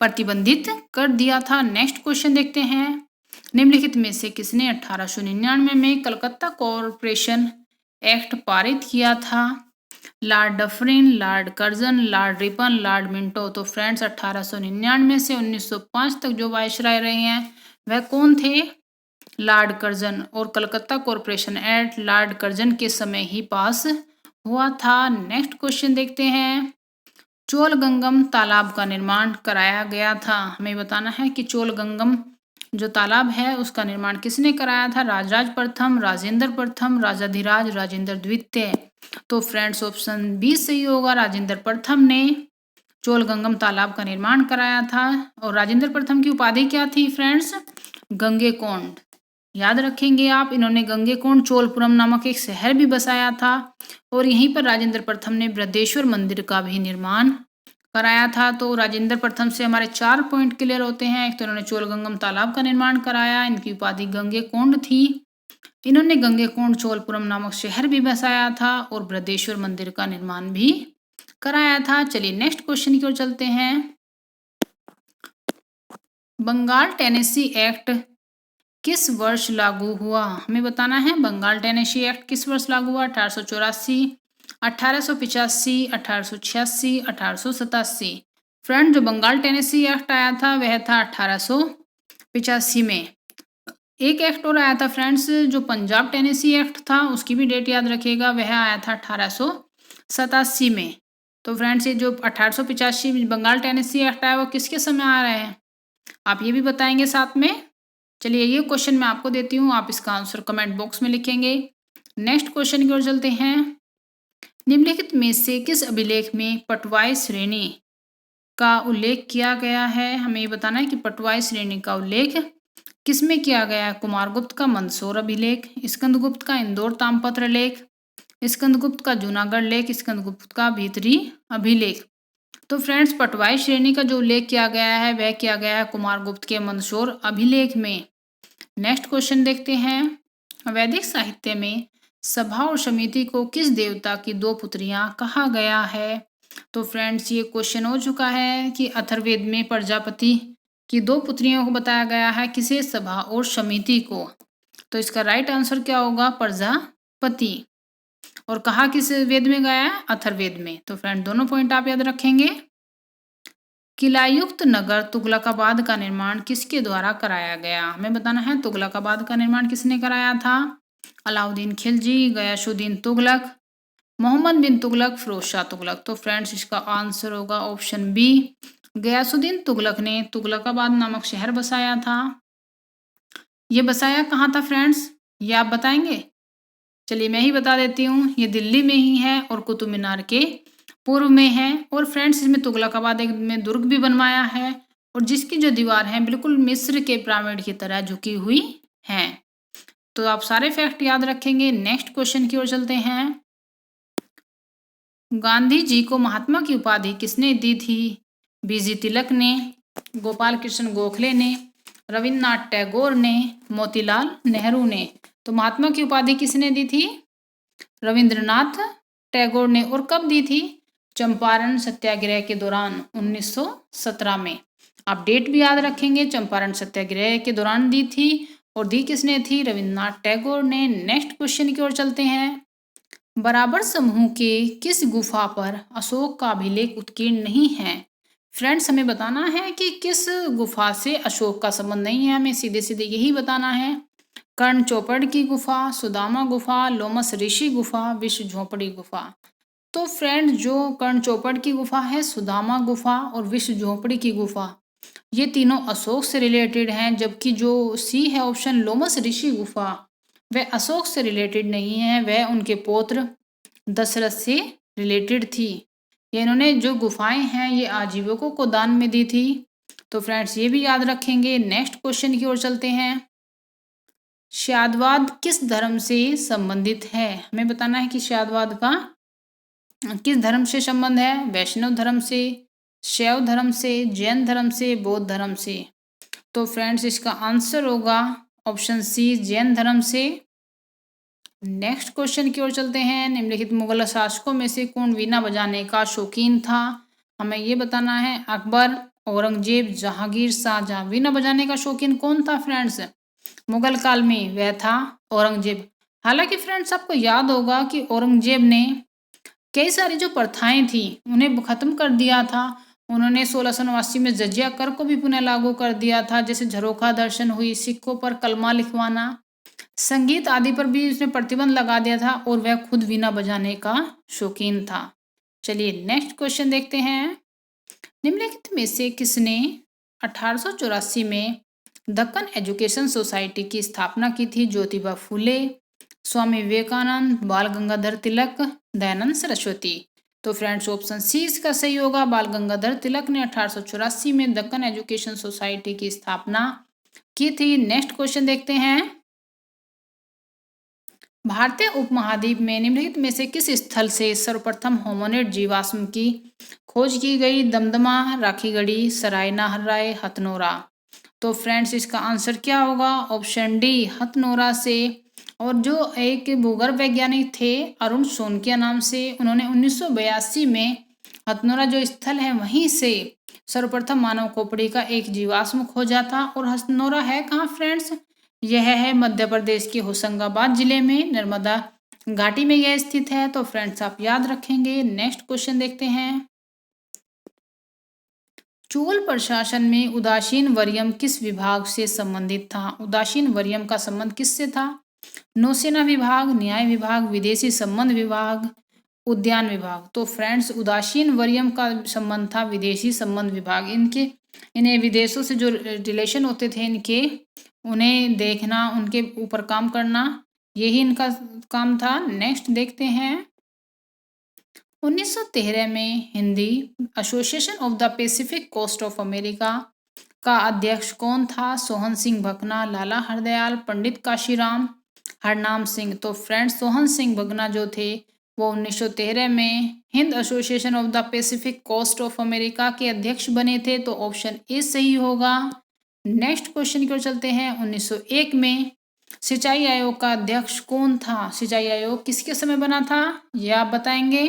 प्रतिबंधित कर दिया था। नेक्स्ट क्वेश्चन देखते हैं। निम्नलिखित में से किसने 1899 में कलकत्ता कॉरपोरेशन एक्ट पारित किया था? Lord Dufferin, Lord Curzon, Lord Ripon, Lord Minto. तो फ्रेंड्स 1899 से 1905 तक जो वायसराय रहे हैं वह कौन थे? Lord Curzon. और Calcutta corporation act Lord Curzon के समय ही पास हुआ था। नेक्स्ट क्वेश्चन देखते हैं। चोलगंगम तालाब का निर्माण कराया गया था। हमें बताना है कि चोलगंगम जो तालाब है उसका निर्माण किसने कराया था? राजराज प्रथम, राजेंद्र प्रथम, राजाधिराज, राजेंद्र द्वितीय। तो फ्रेंड्स ऑप्शन बी सही होगा, राजेंद्र प्रथम ने चोलगंगम तालाब का निर्माण कराया था। और राजेंद्र प्रथम की उपाधि क्या थी फ्रेंड्स? गंगेकोंड। याद रखेंगे आप, इन्होंने गंगेकोंड चोलपुरम नामक एक शहर भी बसाया था, और यहीं पर राजेंद्र प्रथम ने बृहदेश्वर मंदिर का भी निर्माण कराया था। तो राजेंद्र प्रथम से हमारे 4 पॉइंट क्लियर होते हैं। एक तो इन्होंने चोलगंगम तालाब का निर्माण कराया, इनकी उपाधि गंगेकोंड थी, इन्होंने गंगेकोंड चोलपुरम नामक शहर भी बसाया था, और बृहदेश्वर मंदिर का निर्माण भी कराया था। चलिए नेक्स्ट क्वेश्चन की ओर चलते हैं। बंगाल टेनेसी एक्ट किस वर्ष लागू हुआ? हमें बताना है बंगाल टेनेसी एक्ट किस वर्ष लागू हुआ? 1884, 1885, 1886, 1887। फ्रेंड जो बंगाल टेनेसी एक्ट आया था वह था 1885 में। एक एक्ट और आया था फ्रेंड्स, जो पंजाब टेनेसी एक्ट था उसकी भी डेट याद रखिएगा, वह आया था 1887 में। तो फ्रेंड्स ये जो 1885 बंगाल टेनेसी एक्ट आया वो किसके समय आ रहा है, आप ये भी बताएंगे साथ में। चलिए ये क्वेश्चन मैं आपको देती हूँ, आप इसका आंसर कमेंट बॉक्स में लिखेंगे। नेक्स्ट क्वेश्चन की ओर चलते हैं। निम्नलिखित में से किस अभिलेख में पटवाई श्रेणी का उल्लेख किया गया है? हमें ये बताना है कि पटवाई श्रेणी का उल्लेख किसमें किया गया है? कुमारगुप्त का मंदसौर अभिलेख, स्कंदगुप्त का इंदौर ताम्रपत्र लेख, स्कंदगुप्त का जूनागढ़ लेख, स्कंदगुप्त का भीतरी अभिलेख। तो फ्रेंड्स पटवाई श्रेणी का जो उल्लेख किया गया है वह किया गया है कुमारगुप्त के मंदसौर अभिलेख में। नेक्स्ट क्वेश्चन देखते हैं। वैदिक साहित्य में सभा और समिति को किस देवता की दो पुत्रियां कहा गया है? तो फ्रेंड्स ये क्वेश्चन हो चुका है कि अथर्ववेद में प्रजापति की दो पुत्रियों को बताया गया है, किसे? सभा और समिति को। तो इसका राइट आंसर क्या होगा? प्रजापति। और कहा किस वेद में गया है? अथर्ववेद में। तो फ्रेंड दोनों पॉइंट आप याद रखेंगे। किलायुक्त नगर तुगलकाबाद का निर्माण किसके द्वारा कराया गया? हमें बताना है तुगलकाबाद का निर्माण किसने कराया था? अलाउद्दीन खिलजी, गयासुद्दीन तुगलक, मोहम्मद बिन तुगलक, फिरोज शाह तुगलक। तो फ्रेंड्स इसका आंसर होगा ऑप्शन बी, गयासुद्दीन तुगलक ने तुगलकाबाद नामक शहर बसाया था। ये बसाया कहाँ था फ्रेंड्स? ये आप बताएंगे? चलिए मैं ही बता देती हूँ। ये दिल्ली में ही है और कुतुब मीनार के पूर्व में है। और फ्रेंड्स इसमें तुगलकाबाद एक में दुर्ग भी बनवाया है और जिसकी जो दीवार है बिल्कुल मिस्र के पिरामिड की तरह झुकी हुई है। तो आप सारे फैक्ट याद रखेंगे। नेक्स्ट क्वेश्चन की ओर चलते हैं। गांधी जी को महात्मा की उपाधि किसने दी थी? बीजी तिलक ने, गोपाल कृष्ण गोखले ने, रविन्द्रनाथ टैगोर ने, मोतीलाल नेहरू ने। तो महात्मा की उपाधि किसने दी थी? रविंद्रनाथ टैगोर ने। और कब दी थी? चंपारण सत्याग्रह के दौरान 1917 में। आप डेट भी याद रखेंगे। चंपारण सत्याग्रह के दौरान दी थी और दी किसने थी? रविन्द्रनाथ टैगोर ने। नेक्स्ट क्वेश्चन की ओर चलते हैं। बराबर समूह के किस गुफा पर अशोक का अभिलेख उत्कीर्ण नहीं है? फ्रेंड्स हमें बताना है कि किस गुफा से अशोक का संबंध नहीं है। हमें सीधे सीधे यही बताना है। कर्ण चौपड़ की गुफा, सुदामा गुफा, लोमस ऋषि गुफा, विश्व झोपड़ी गुफा। तो फ्रेंड्स जो कर्ण चौपड़ की गुफा है, सुदामा गुफा और विश्व झोपड़ी की गुफा, ये तीनों अशोक से रिलेटेड हैं। जबकि जो सी है ऑप्शन लोमस ऋषि गुफा, वह अशोक से रिलेटेड नहीं है, वह उनके पौत्र दशरथ से रिलेटेड थी। ये इन्होंने जो गुफाएं हैं ये आजीविकों को दान में दी थी। तो फ्रेंड्स ये भी याद रखेंगे। नेक्स्ट क्वेश्चन की ओर चलते हैं। शाद्वाद किस धर्म से संबंधित है? हमें बताना है कि शाद्वाद का किस धर्म से संबंध है? वैष्णव धर्म से, शैव धर्म से, जैन धर्म से, बौद्ध धर्म से। तो फ्रेंड्स इसका आंसर होगा ऑप्शन सी, जैन धर्म से। नेक्स्ट क्वेश्चन की ओर चलते हैं। निम्नलिखित मुगल शासकों में से कौन वीणा बजाने का शौकीन था? हमें ये बताना है। अकबर, औरंगजेब, जहांगीर, शाहजहां। वीणा बजाने का शौकीन कौन था फ्रेंड्स? मुगल काल में वह था औरंगजेब। हालांकि फ्रेंड्स आपको याद होगा कि औरंगजेब ने कई सारी जो प्रथाएं थी उन्हें खत्म कर दिया था। उन्होंने 1689 में जजिया कर को भी पुनः लागू कर दिया था, जैसे झरोखा दर्शन हुई, सिक्कों पर कलमा लिखवाना, संगीत आदि पर भी उसने प्रतिबंध लगा दिया था और वह खुद वीणा बजाने का शौकीन था। चलिए नेक्स्ट क्वेश्चन देखते हैं। निम्नलिखित में से किसने 1884 में दक्कन एजुकेशन सोसाइटी की स्थापना की थी? ज्योतिबा फूले, स्वामी विवेकानंद, बाल गंगाधर तिलक, दयानंद सरस्वती। तो फ्रेंड्स ऑप्शन सी इसका सही होगा। बाल गंगाधर तिलक ने 1884 में दक्कन एजुकेशन सोसाइटी की स्थापना की थी। नेक्स्ट क्वेश्चन देखते हैं। भारतीय उपमहाद्वीप में निम्नलिखित में से किस स्थल से सर्वप्रथम होमोनिड जीवाश्म की खोज की गई? दमदमा, राखीगढ़ी, सराय नाहरराय, हथनोरा। तो फ्रेंड्स इसका आंसर क्या होगा? ऑप्शन डी, हथनोरा से। और जो एक भूगर्भ वैज्ञानिक थे अरुण सोनकिया नाम से, उन्होंने 1982 में हथनोरा जो स्थल है वहीं से सर्वप्रथम मानव खोपड़ी का एक जीवाश्म खोजा था। और हथनोरा है कहाँ फ्रेंड्स? यह है मध्य प्रदेश के होशंगाबाद जिले में, नर्मदा घाटी में यह स्थित है। तो फ्रेंड्स आप याद रखेंगे। नेक्स्ट क्वेश्चन देखते हैं। चोल प्रशासन में उदासीन वर्यम किस विभाग से संबंधित था? उदासीन वर्यम का संबंध किससे था? नौसेना विभाग, न्याय विभाग, विदेशी संबंध विभाग, उद्यान विभाग। तो फ्रेंड्स उदासीन वर्यम का संबंध था विदेशी संबंध विभाग। इन्हें विदेशों से जो रिलेशन होते थे इनके, उन्हें देखना, उनके ऊपर काम करना, यही इनका काम था। नेक्स्ट देखते हैं। 1913 में Hindi association of the Pacific coast of America का अध्यक्ष कौन था? सोहन सिंह भकना, लाला हरदयाल, पंडित काशीराम, हरनाम सिंह। तो फ्रेंड्स सोहन सिंह भगना जो थे वो 1913 में Hind association of the Pacific coast of America के अध्यक्ष बने थे। तो ऑप्शन ए सही होगा। नेक्स्ट क्वेश्चन की ओर चलते हैं। 1901 में सिंचाई आयोग का अध्यक्ष कौन था? सिंचाई आयोग किसके समय बना था ये आप बताएंगे।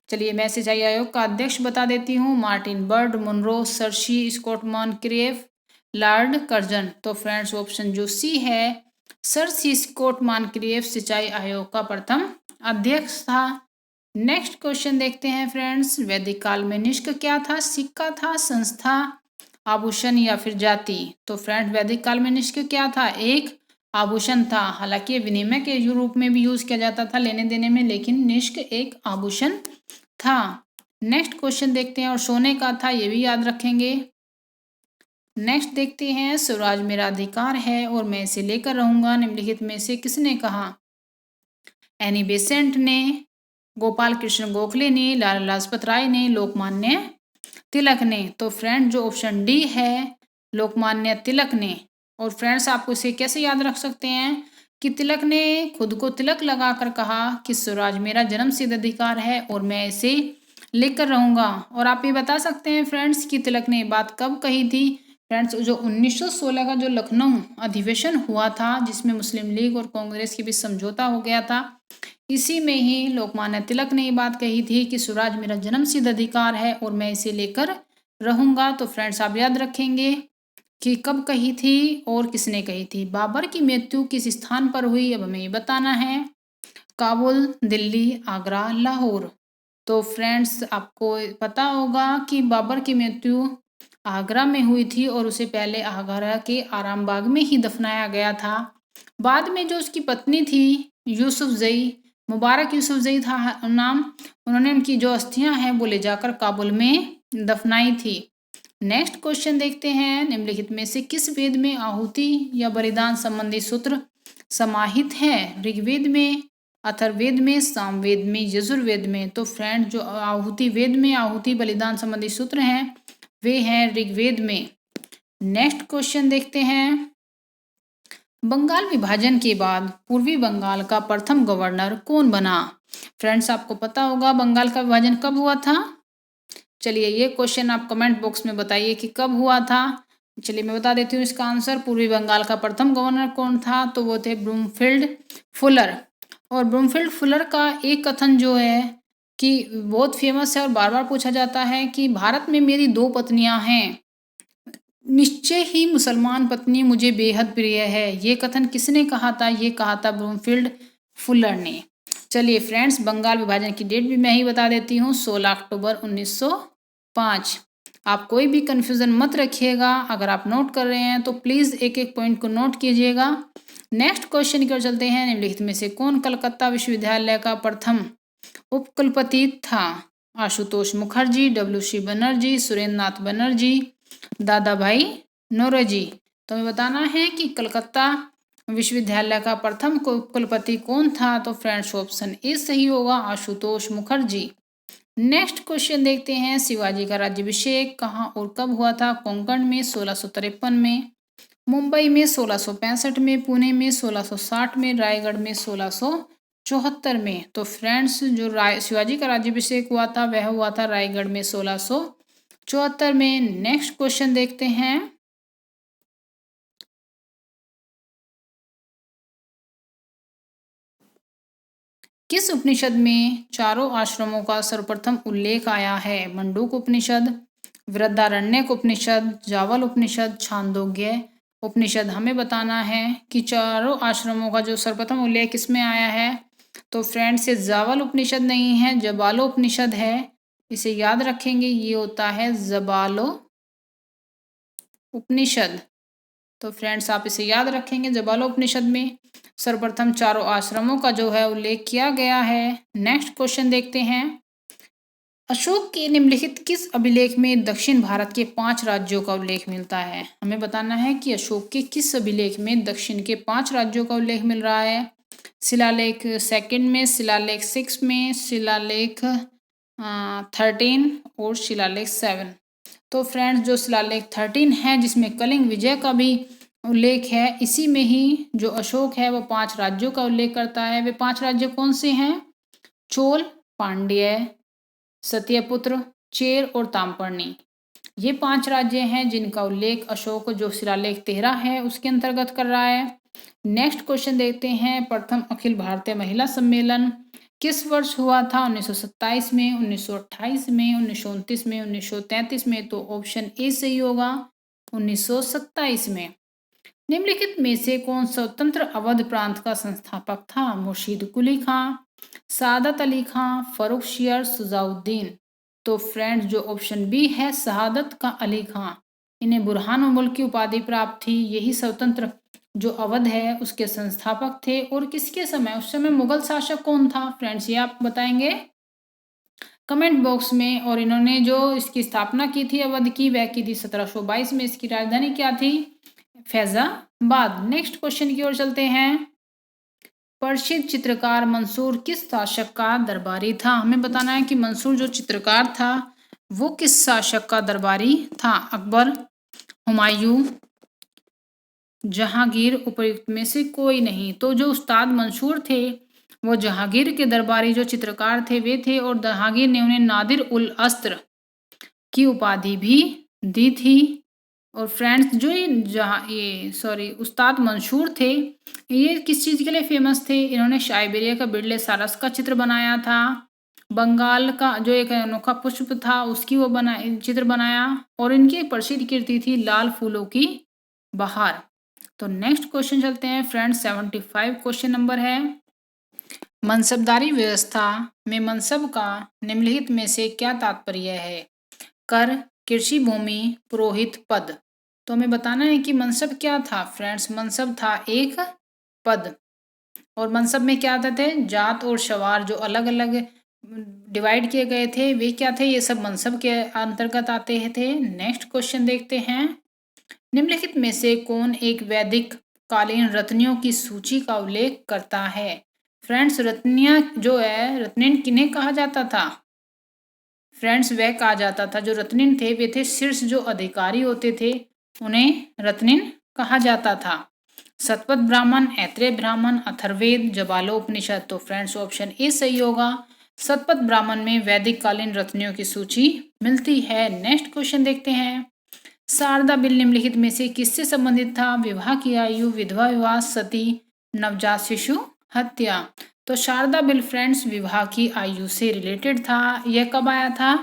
चलिए मैं सिंचाई आयोग का अध्यक्ष बता देती हूँ। मार्टिन बर्ड, मुनरो, सर्सी, स्कॉटमैन, क्रेफ, लॉर्ड कर्जन। तो फ्रेंड्स ऑप्शन जो सी है सर सी स्कॉटमैन क्रेफ सिंचाई आयोग का प्रथम अध्यक्ष था। नेक्स्ट क्वेश्चन देखते हैं फ्रेंड्स। वैदिक काल में निष्क क्या था? सिक्का था, संस्था, आभूषण या फिर जाति? तो फ्रेंड वैदिक काल में निष्क क्या था? एक आभूषण था। हालांकि विनिमय के रूप में भी यूज किया जाता था लेने देने में, लेकिन निष्क एक आभूषण था। नेक्स्ट क्वेश्चन देखते हैं। और सोने का था, ये भी याद रखेंगे। नेक्स्ट देखते हैं। स्वराज मेरा अधिकार है और मैं इसे लेकर रहूंगा निम्नलिखित में से किसने कहा? एनी बेसेंट ने, गोपाल कृष्ण गोखले ने, लाला लाजपत राय ने, लोकमान्य तिलक ने। तो फ्रेंड जो ऑप्शन डी है लोकमान्य तिलक ने। और फ्रेंड्स आपको इसे कैसे याद रख सकते हैं कि तिलक ने खुद को तिलक लगाकर कहा कि स्वराज मेरा जन्मसिद्ध अधिकार है और मैं इसे लेकर रहूंगा। और आप ये बता सकते हैं फ्रेंड्स कि तिलक ने ये बात कब कही थी? फ्रेंड्स जो 1916 का जो लखनऊ अधिवेशन हुआ था जिसमें मुस्लिम लीग और कांग्रेस के बीच समझौता हो गया था, इसी में ही लोकमान्य तिलक ने ये बात कही थी कि स्वराज मेरा जन्मसिद्ध अधिकार है और मैं इसे लेकर रहूंगा। तो फ्रेंड्स आप याद रखेंगे कि कब कही थी और किसने कही थी। बाबर की मृत्यु किस स्थान पर हुई? अब हमें ये बताना है। काबुल, दिल्ली, आगरा, लाहौर। तो फ्रेंड्स आपको पता होगा कि बाबर की मृत्यु आगरा में हुई थी और उसे पहले आगरा के आरामबाग में ही दफनाया गया था। बाद में जो उसकी पत्नी थी यूसुफजई, मुबारक यूसुफजई था नाम, उन्होंने उनकी जो अस्थियां हैं वो ले जाकर काबुल में दफनाई थी। नेक्स्ट क्वेश्चन देखते हैं। निम्नलिखित में से किस वेद में आहुति या बलिदान संबंधी सूत्र समाहित है? ऋग्वेद में, अथर्ववेद में, सामवेद में, यजुर्वेद में? तो फ्रेंड जो आहुति वेद में आहुति बलिदान संबंधी सूत्र हैं वे हैं ऋग्वेद में। नेक्स्ट क्वेश्चन देखते हैं। बंगाल विभाजन के बाद पूर्वी बंगाल का प्रथम गवर्नर कौन बना? फ्रेंड्स आपको पता होगा बंगाल का विभाजन कब हुआ था। चलिए ये क्वेश्चन आप कमेंट बॉक्स में बताइए कि कब हुआ था। चलिए मैं बता देती हूँ इसका आंसर। पूर्वी बंगाल का प्रथम गवर्नर कौन था? तो वो थे ब्रूमफील्ड फुलर। और ब्रूमफील्ड फुलर का एक कथन जो है कि बहुत फेमस है और बार बार पूछा जाता है कि भारत में मेरी दो पत्नियां हैं, निश्चय ही मुसलमान पत्नी मुझे बेहद प्रिय है। ये कथन किसने कहा था? ये कहा था ब्रूमफील्ड फुलर ने। चलिए फ्रेंड्स बंगाल विभाजन की डेट भी मैं ही बता देती हूँ। 16 अक्टूबर 1905। आप कोई भी कंफ्यूजन मत रखिएगा। अगर आप नोट कर रहे हैं तो प्लीज एक एक पॉइंट को नोट कीजिएगा। नेक्स्ट क्वेश्चन की ओर चलते हैं। निम्नलिखित में से कौन कलकत्ता विश्वविद्यालय का प्रथम उपकुलपति था? आशुतोष मुखर्जी, डब्ल्यू.सी. बनर्जी, सुरेंद्र नाथ बनर्जी, दादा भाई नौरोजी। तो हमें बताना है कि कलकत्ता विश्वविद्यालय का प्रथम कुलपति कौन था? तो फ्रेंड्स ऑप्शन ए सही होगा, आशुतोष मुखर्जी। नेक्स्ट क्वेश्चन देखते हैं। शिवाजी का राज्याभिषेक कहाँ और कब हुआ था? कोंकण में 1653 में, मुंबई में 1665 में, पुणे में 1660 में, रायगढ़ में 1674 में। तो फ्रेंड्स जो शिवाजी का राज्याभिषेक हुआ था वह हुआ था रायगढ़ में 1674 में। नेक्स्ट क्वेश्चन देखते हैं। किस उपनिषद में चारों आश्रमों का सर्वप्रथम उल्लेख आया है? मंडूक उपनिषद, वृहदारण्यक उपनिषद, जावल उपनिषद, छांदोग्य उपनिषद। हमें बताना है कि चारों आश्रमों का जो सर्वप्रथम उल्लेख किसमें आया है? तो फ्रेंड्स ये जावल उपनिषद नहीं है, जबालो उपनिषद है। इसे याद रखेंगे, ये होता है जबालो उपनिषद। तो फ्रेंड्स आप इसे याद रखेंगे, जबालो उपनिषद में सर्वप्रथम चारों आश्रमों का जो है उल्लेख किया गया है। नेक्स्ट क्वेश्चन देखते हैं। अशोक के निम्नलिखित किस अभिलेख में दक्षिण भारत के 5 राज्यों का उल्लेख मिलता है? हमें बताना है कि अशोक के किस अभिलेख में दक्षिण के 5 राज्यों का उल्लेख मिल रहा है। शिलालेख 2 में, शिलालेख 6 में, शिलालेख 13 और शिलालेख 7। तो फ्रेंड्स जो शिलालेख 13 है जिसमें कलिंग विजय का भी उल्लेख है। इसी में ही जो अशोक है वो 5 राज्यों का उल्लेख करता है। वे 5 राज्य कौन से हैं? चोल, पांड्य, सत्यपुत्र, चेर और ताम्रपर्णी। ये 5 राज्य हैं जिनका उल्लेख अशोक जो शिलालेख 13 है उसके अंतर्गत कर रहा है। नेक्स्ट क्वेश्चन देखते हैं। प्रथम अखिल भारतीय महिला सम्मेलन किस वर्ष हुआ था? 1927 में, 1928 में, 1929 में, 1933 में। तो ऑप्शन ए सही होगा, 1927 में। निम्नलिखित में से कौन स्वतंत्र अवध प्रांत का संस्थापक था? मुर्शीद कुली खां, सादत अली खां, फर्रुखसियर, शुजाउद्दीन। तो फ्रेंड्स जो ऑप्शन बी है शहादत का अली खां, इन्हें बुरहान मुल्क की उपाधि प्राप्त थी। यही स्वतंत्र जो अवध है उसके संस्थापक थे। और किसके समय? उस समय मुगल शासक कौन था? फ्रेंड्स ये आप बताएंगे कमेंट बॉक्स में। और इन्होंने जो इसकी स्थापना की थी अवध की, वह की थी 1722 में। इसकी राजधानी क्या थी? फैजाबाद। नेक्स्ट क्वेश्चन की ओर चलते हैं। प्रसिद्ध चित्रकार मंसूर किस शासक का दरबारी था? हमें बताना है कि मंसूर जो चित्रकार था वो किस शासक का दरबारी था? अकबर, हुमायूं, जहांगीर, उपर्युक्त में से कोई नहीं। तो जो उस्ताद मंसूर थे वो जहांगीर के दरबारी जो चित्रकार थे वे थे। और जहांगीर ने उन्हें नादिर उल अस्त्र की उपाधि भी दी थी। और फ्रेंड्स जो ये उस्ताद मंसूर थे, ये किस चीज़ के लिए फेमस थे? इन्होंने साइबेरिया का बिरले सारस का चित्र बनाया था। बंगाल का जो एक अनोखा पुष्प था उसकी वो चित्र बनाया। और इनकी प्रसिद्ध कृति थी लाल फूलों की बहार। तो नेक्स्ट क्वेश्चन चलते हैं फ्रेंड्स। 75 क्वेश्चन नंबर है। मनसबदारी व्यवस्था में मनसब का निम्नलिखित में से क्या तात्पर्य है? कर, कृषि भूमि, पुरोहित, पद। तो हमें बताना है कि मनसब क्या था? फ्रेंड्स मनसब था एक पद। और मनसब में क्या आते थे? जात और शवार जो अलग अलग डिवाइड किए गए थे वे क्या थे? ये सब मनसब के अंतर्गत आते थे। नेक्स्ट क्वेश्चन देखते हैं। निम्नलिखित में से कौन एक वैदिक कालीन रत्नियों की सूची का उल्लेख करता है? फ्रेंड्स रत्नियां जो है, रत्निन किन्हें कहा जाता था? फ्रेंड्स वह कहा जाता था जो रत्निन थे वे थे शीर्ष जो अधिकारी होते थे उन्हें रत्निन कहा जाता था। सतपथ ब्राह्मण, ऐत्रेय ब्राह्मण, अथर्ववेद, जबालोपनिषद। तो फ्रेंड्स ऑप्शन ए सही होगा। सतपथ ब्राह्मण में वैदिक कालीन रत्नियों की सूची मिलती है। नेक्स्ट क्वेश्चन देखते हैं। शारदा बिल निम्नलिखित में से किससे संबंधित था? विवाह की आयु, विधवा विवाह, सती, नवजात शिशु हत्या। तो शारदा बिल फ्रेंड्स विवाह की आयु से रिलेटेड था। यह कब आया था?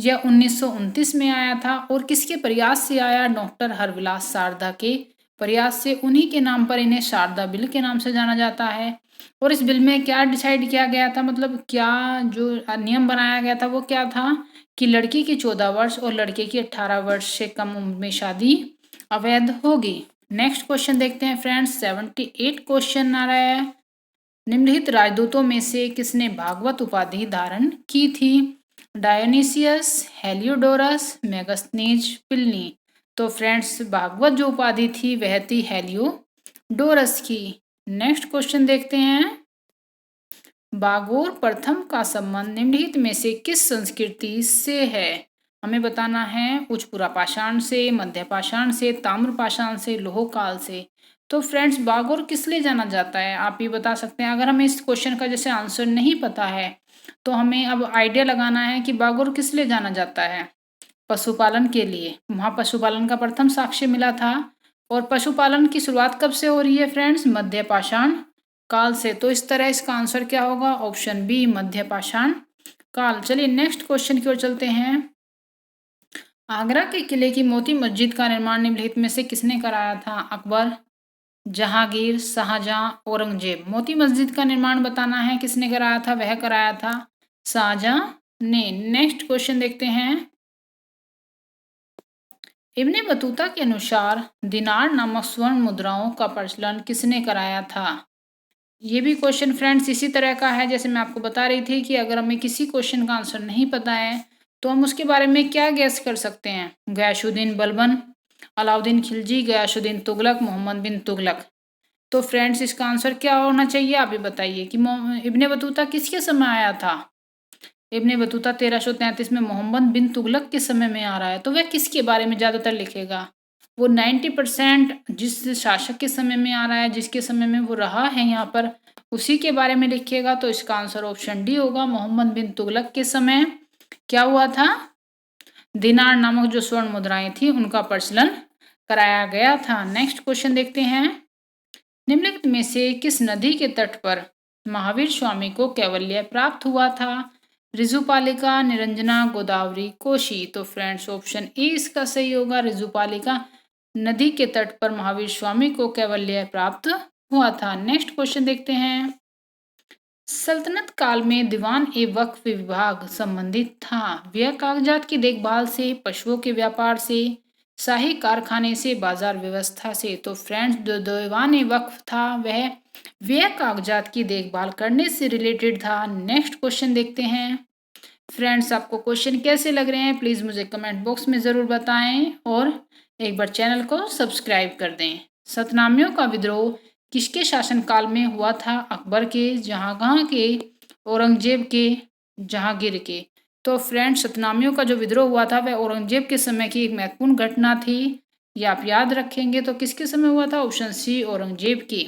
यह 1929 में आया था। और किसके प्रयास से आया? डॉक्टर हरविलास शारदा के प्रयास से। उन्हीं के नाम पर इन्हें शारदा बिल के नाम से जाना जाता है। और इस बिल में क्या डिसाइड किया गया था, मतलब क्या जो नियम बनाया गया था वो क्या था कि लड़की की 14 वर्ष और लड़के की 18 वर्ष से कम उम्र में शादी अवैध होगी। नेक्स्ट क्वेश्चन देखते हैं फ्रेंड्स। 78 क्वेश्चन आ रहा है। निम्नलिखित राजदूतों में से किसने भागवत उपाधि धारण की थी? Dionysius, Heliodorus, Megasthenes, Pliny. तो फ्रेंड्स भागवत जो उपाधि थी वह थी हेलियोडोरस की। नेक्स्ट क्वेश्चन देखते हैं। बागोर प्रथम का संबंध निम्नलिखित में से किस संस्कृति से है? हमें बताना है उच्च पुरापाषाण से, मध्य पाषाण से, ताम्र पाषाण से, लोह काल से। तो फ्रेंड्स बागोर किस लिए जाना जाता है आप ये बता सकते हैं? अगर हमें इस क्वेश्चन का जैसे आंसर नहीं पता है तो हमें अब आइडिया लगाना है कि बागोर किस लिए जाना जाता है। पशुपालन के लिए। वहाँ पशुपालन का प्रथम साक्ष्य मिला था। और पशुपालन की शुरुआत कब से हो रही है फ्रेंड्स? मध्य पाषाण काल से। तो इस तरह इसका आंसर क्या होगा? ऑप्शन बी मध्य पाषाण काल। चलिए नेक्स्ट क्वेश्चन की ओर चलते हैं। आगरा के किले की मोती मस्जिद का निर्माण निम्नलिखित में से किसने कराया था? अकबर, जहांगीर, शाहजहां, औरंगजेब। मोती मस्जिद का निर्माण बताना है किसने कराया था? वह कराया था शाहजहां ने। नेक्स्ट क्वेश्चन देखते हैं। इब्ने बतूता के अनुसार दिनार नामक स्वर्ण मुद्राओं का प्रचलन किसने कराया था? ये भी क्वेश्चन फ्रेंड्स इसी तरह का है जैसे मैं आपको बता रही थी कि अगर हमें किसी क्वेश्चन का आंसर नहीं पता है तो हम उसके बारे में क्या गैस कर सकते हैं? गयासुद्दीन बलबन, अलाउद्दीन खिलजी, गयासुद्दीन तुगलक, मोहम्मद बिन तुगलक। तो फ्रेंड्स इसका आंसर क्या होना चाहिए आप ही बताइए कि इब्ने बतूता किसके समय आया था? इब्ने बतूता 1333 में मोहम्मद बिन तुगलक के समय में आ रहा है। तो वह किसके बारे में ज़्यादातर लिखेगा? वो 90% जिस शासक के समय में आ रहा है, जिसके समय में वो रहा है यहाँ पर, उसी के बारे में लिखिएगा। तो इसका आंसर ऑप्शन डी होगा। मोहम्मद बिन तुगलक के समय क्या हुआ था? दिनार नामक जो स्वर्ण मुद्राएं थी उनका प्रचलन कराया गया था। नेक्स्ट क्वेश्चन देखते हैं। निम्नलिखित में से किस नदी के तट पर महावीर स्वामी को कैवल्य प्राप्त हुआ था? ऋजुपालिका, निरंजना, गोदावरी, कोशी। तो फ्रेंड्स ऑप्शन ए इसका सही होगा। ऋजुपालिका नदी के तट पर महावीर स्वामी को कैवल्य प्राप्त हुआ था। नेक्स्ट क्वेश्चन देखते हैं। सल्तनत काल में दीवान ए वक्फ विभाग संबंधित था। व्यय कागजात की देखभाल से, पशुओं के व्यापार से, शाही कारखाने से, बाजार व्यवस्था से। तो फ्रेंड्स जो दीवान ए वक्फ था वह व्यय कागजात की देखभाल करने से रिलेटेड था। नेक्स्ट क्वेश्चन देखते हैं। फ्रेंड्स आपको क्वेश्चन कैसे लग रहे हैं प्लीज मुझे कमेंट बॉक्स में जरूर बताएं और एक बार चैनल को सब्सक्राइब कर दें। सतनामियों का विद्रोह किसके शासनकाल में हुआ था? अकबर के, जहांगीर के, औरंगजेब के, जहांगीर के। तो फ्रेंड्स सतनामियों का जो विद्रोह हुआ था वह औरंगजेब के समय की एक महत्वपूर्ण घटना थी। ये आप याद रखेंगे। तो किसके समय हुआ था? ऑप्शन सी औरंगजेब की।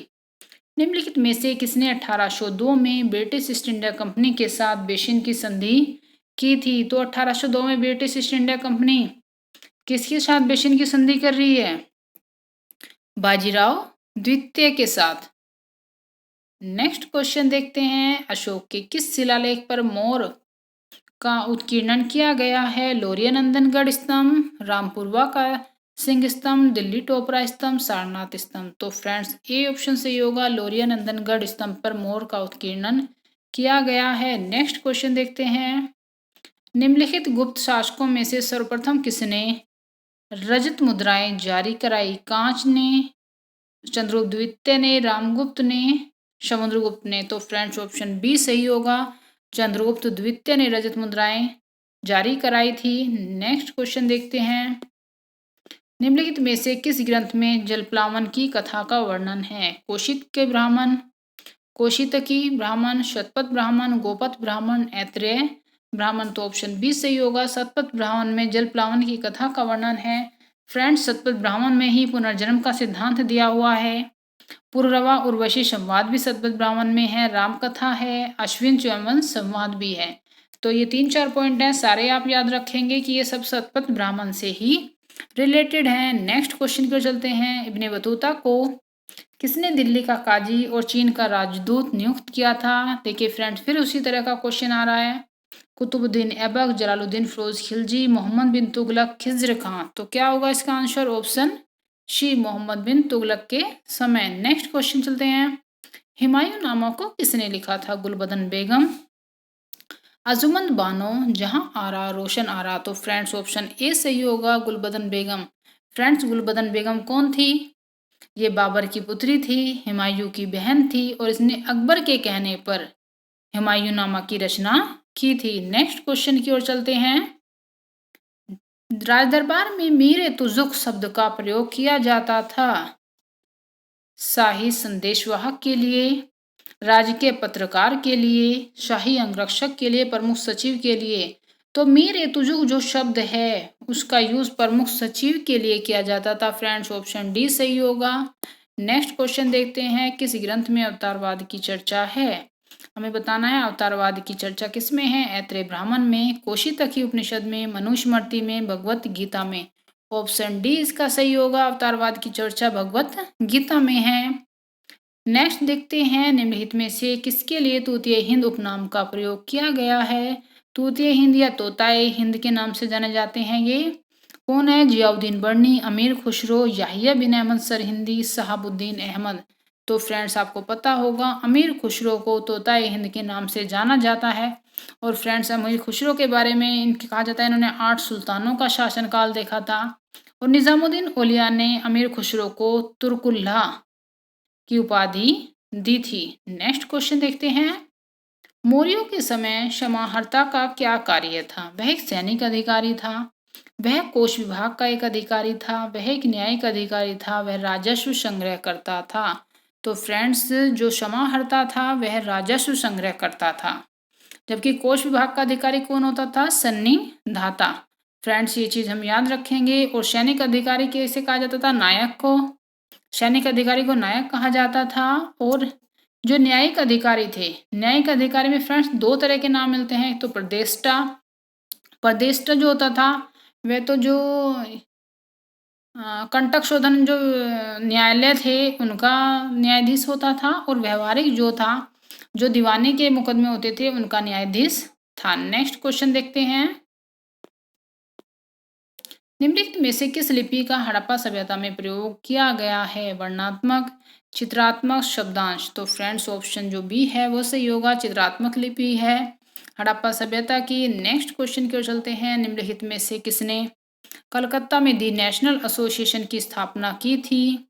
निम्नलिखित में से किसने 1802 में ब्रिटिश ईस्ट इंडिया कंपनी के साथ बेसिन की संधि की थी? तो 1802 में ब्रिटिश ईस्ट इंडिया कंपनी किसके साथ बेसिन की संधि कर रही है? बाजीराव द्वितीय के साथ। नेक्स्ट क्वेश्चन देखते हैं। अशोक के किस शिलालेख पर मोर का उत्कीर्णन किया गया है? लोरिया नंदनगढ़ स्तंभ, रामपुरवा का सिंह स्तंभ, दिल्ली टोपरा स्तंभ, सारनाथ स्तंभ। तो फ्रेंड्स ए ऑप्शन सही होगा। लोरिया नंदनगढ़ स्तंभ पर मोर का उत्कीर्णन किया गया है। नेक्स्ट क्वेश्चन देखते हैं। निम्नलिखित गुप्त शासकों में से सर्वप्रथम किसने रजत मुद्राएं जारी कराई? कांच ने, चंद्रगुप्त द्वितीय ने, रामगुप्त ने, समुद्रगुप्त ने। तो फ्रेंड्स ऑप्शन बी सही होगा। चंद्रगुप्त द्वितीय ने रजत मुद्राएं जारी कराई थी। नेक्स्ट क्वेश्चन देखते हैं। निम्नलिखित में से किस ग्रंथ में जलप्लावन की कथा का वर्णन है? कोशित के ब्राह्मण, कोशितकी ब्राह्मण, शतपथ ब्राह्मण, गोपथ ब्राह्मण, ऐत्रेय ब्राह्मण। तो ऑप्शन बी सही होगा। शतपथ ब्राह्मण में जलप्लावन की कथा का वर्णन है। फ्रेंड्स शतपथ ब्राह्मण में ही पुनर्जन्म का सिद्धांत दिया हुआ है। पुररवा उर्वशी संवाद भी शतपथ ब्राह्मण में है। राम कथा है, अश्विन च्यवंश संवाद भी है। तो ये 3-4 पॉइंट हैं, सारे आप याद रखेंगे कि ये सब शतपथ ब्राह्मण से ही रिलेटेड हैं। नेक्स्ट क्वेश्चन को चलते हैं। इब्ने बतूता को किसने दिल्ली का काजी और चीन का राजदूत नियुक्त किया था? देखिए फ्रेंड्स फिर उसी तरह का क्वेश्चन आ रहा है। कुतुबुद्दीन ऐबक, जलालुद्दीन फिरोज खिलजी, मोहम्मद बिन तुगलक, खिज्र खां। तो क्या होगा इसका आंसर? ऑप्शन सी मोहम्मद बिन तुगलक के समय। नेक्स्ट क्वेश्चन चलते हैं। हुमायूंनामा को किसने लिखा था? गुलबदन बेगम, अजुमंद बानो, जहां आरा, रोशन आरा। तो फ्रेंड्स ऑप्शन ए सही होगा। गुलबदन बेगम। फ्रेंड्स गुलबदन बेगम कौन थी? ये बाबर की पुत्री थी, हुमायूं की बहन थी और इसने अकबर के कहने पर हुमायूंनामा की रचना की थी। नेक्स्ट क्वेश्चन की ओर चलते हैं। राजदरबार में मीर तुजुक शब्द का प्रयोग किया जाता था शाही संदेशवाहक के लिए, राजकीय पत्रकार के लिए, शाही अंगरक्षक के लिए, प्रमुख सचिव के लिए। तो मीर ए तुजुक जो शब्द है उसका यूज प्रमुख सचिव के लिए किया जाता था। फ्रेंड्स ऑप्शन डी सही होगा। नेक्स्ट क्वेश्चन देखते हैं। किस ग्रंथ में अवतारवाद की चर्चा है? हमें बताना है अवतारवाद की चर्चा किसमें है? ऐत्रेय ब्राह्मण में, कोशितकी उपनिषद में, मनुस्मृति में, भगवत गीता में। ऑप्शन डी इसका सही होगा। अवतारवाद की चर्चा भगवत गीता में है। नेक्स्ट देखते हैं। निम्नलिखित में से किसके लिए तूतीय हिंद उपनाम का प्रयोग किया गया है? तूतीय हिंद या तोताए हिंद के नाम से जाने जाते हैं। ये कौन है? जियाउद्दीन बर्नी, अमीर खुसरो, याहिया बिन अहमद सरहिंदी, शहाबुद्दीन अहमद। तो फ्रेंड्स आपको पता होगा अमीर खुसरो को तोताए हिंद के नाम से जाना जाता है। और फ्रेंड्स अमीर खुसरो के बारे में इनके कहा जाता है इन्होंने 8 सुल्तानों का शासनकाल देखा था। और निजामुद्दीन औलिया ने अमीर खुसरो को तुर्कुल्ला की उपाधि दी थी। नेक्स्ट क्वेश्चन देखते हैं। मौर्यों के समय समाहर्ता का क्या कार्य था? वह एक सैनिक अधिकारी था, वह कोष विभाग का एक अधिकारी था, वह एक न्यायिक अधिकारी था, वह राजस्व संग्रह करता था। तो फ्रेंड्स जो समाहर्ता था वह राजस्व संग्रह करता था, जबकि कोष विभाग का अधिकारी कौन होता था? सन्नी धाता। फ्रेंड्स ये चीज़ हम याद रखेंगे। और सैनिक अधिकारी कैसे कहा जाता था? नायक को। सैनिक अधिकारी को नायक कहा जाता था। और जो न्यायिक अधिकारी थे, न्यायिक अधिकारी में फ्रेंड्स दो तरह के नाम मिलते हैं। एक तो प्रदेष्टा। प्रदेष्टा जो होता था वह तो जो कंटक शोधन जो न्यायालय थे उनका न्यायाधीश होता था। और व्यवहारिक जो था, जो दीवानी के मुकदमे होते थे, उनका न्यायाधीश था। नेक्स्ट क्वेश्चन देखते हैं। निम्नलिखित में से किस लिपि का हड़प्पा सभ्यता में प्रयोग किया गया है? वर्णनात्मक, चित्रात्मक, शब्दांश। तो फ्रेंड्स ऑप्शन जो बी है वो सही होगा, चित्रात्मक लिपि है हड़प्पा सभ्यता की। नेक्स्ट क्वेश्चन की ओर चलते हैं। निम्नलिखित में से किसने कलकत्ता में दी नेशनल एसोसिएशन की स्थापना की थी?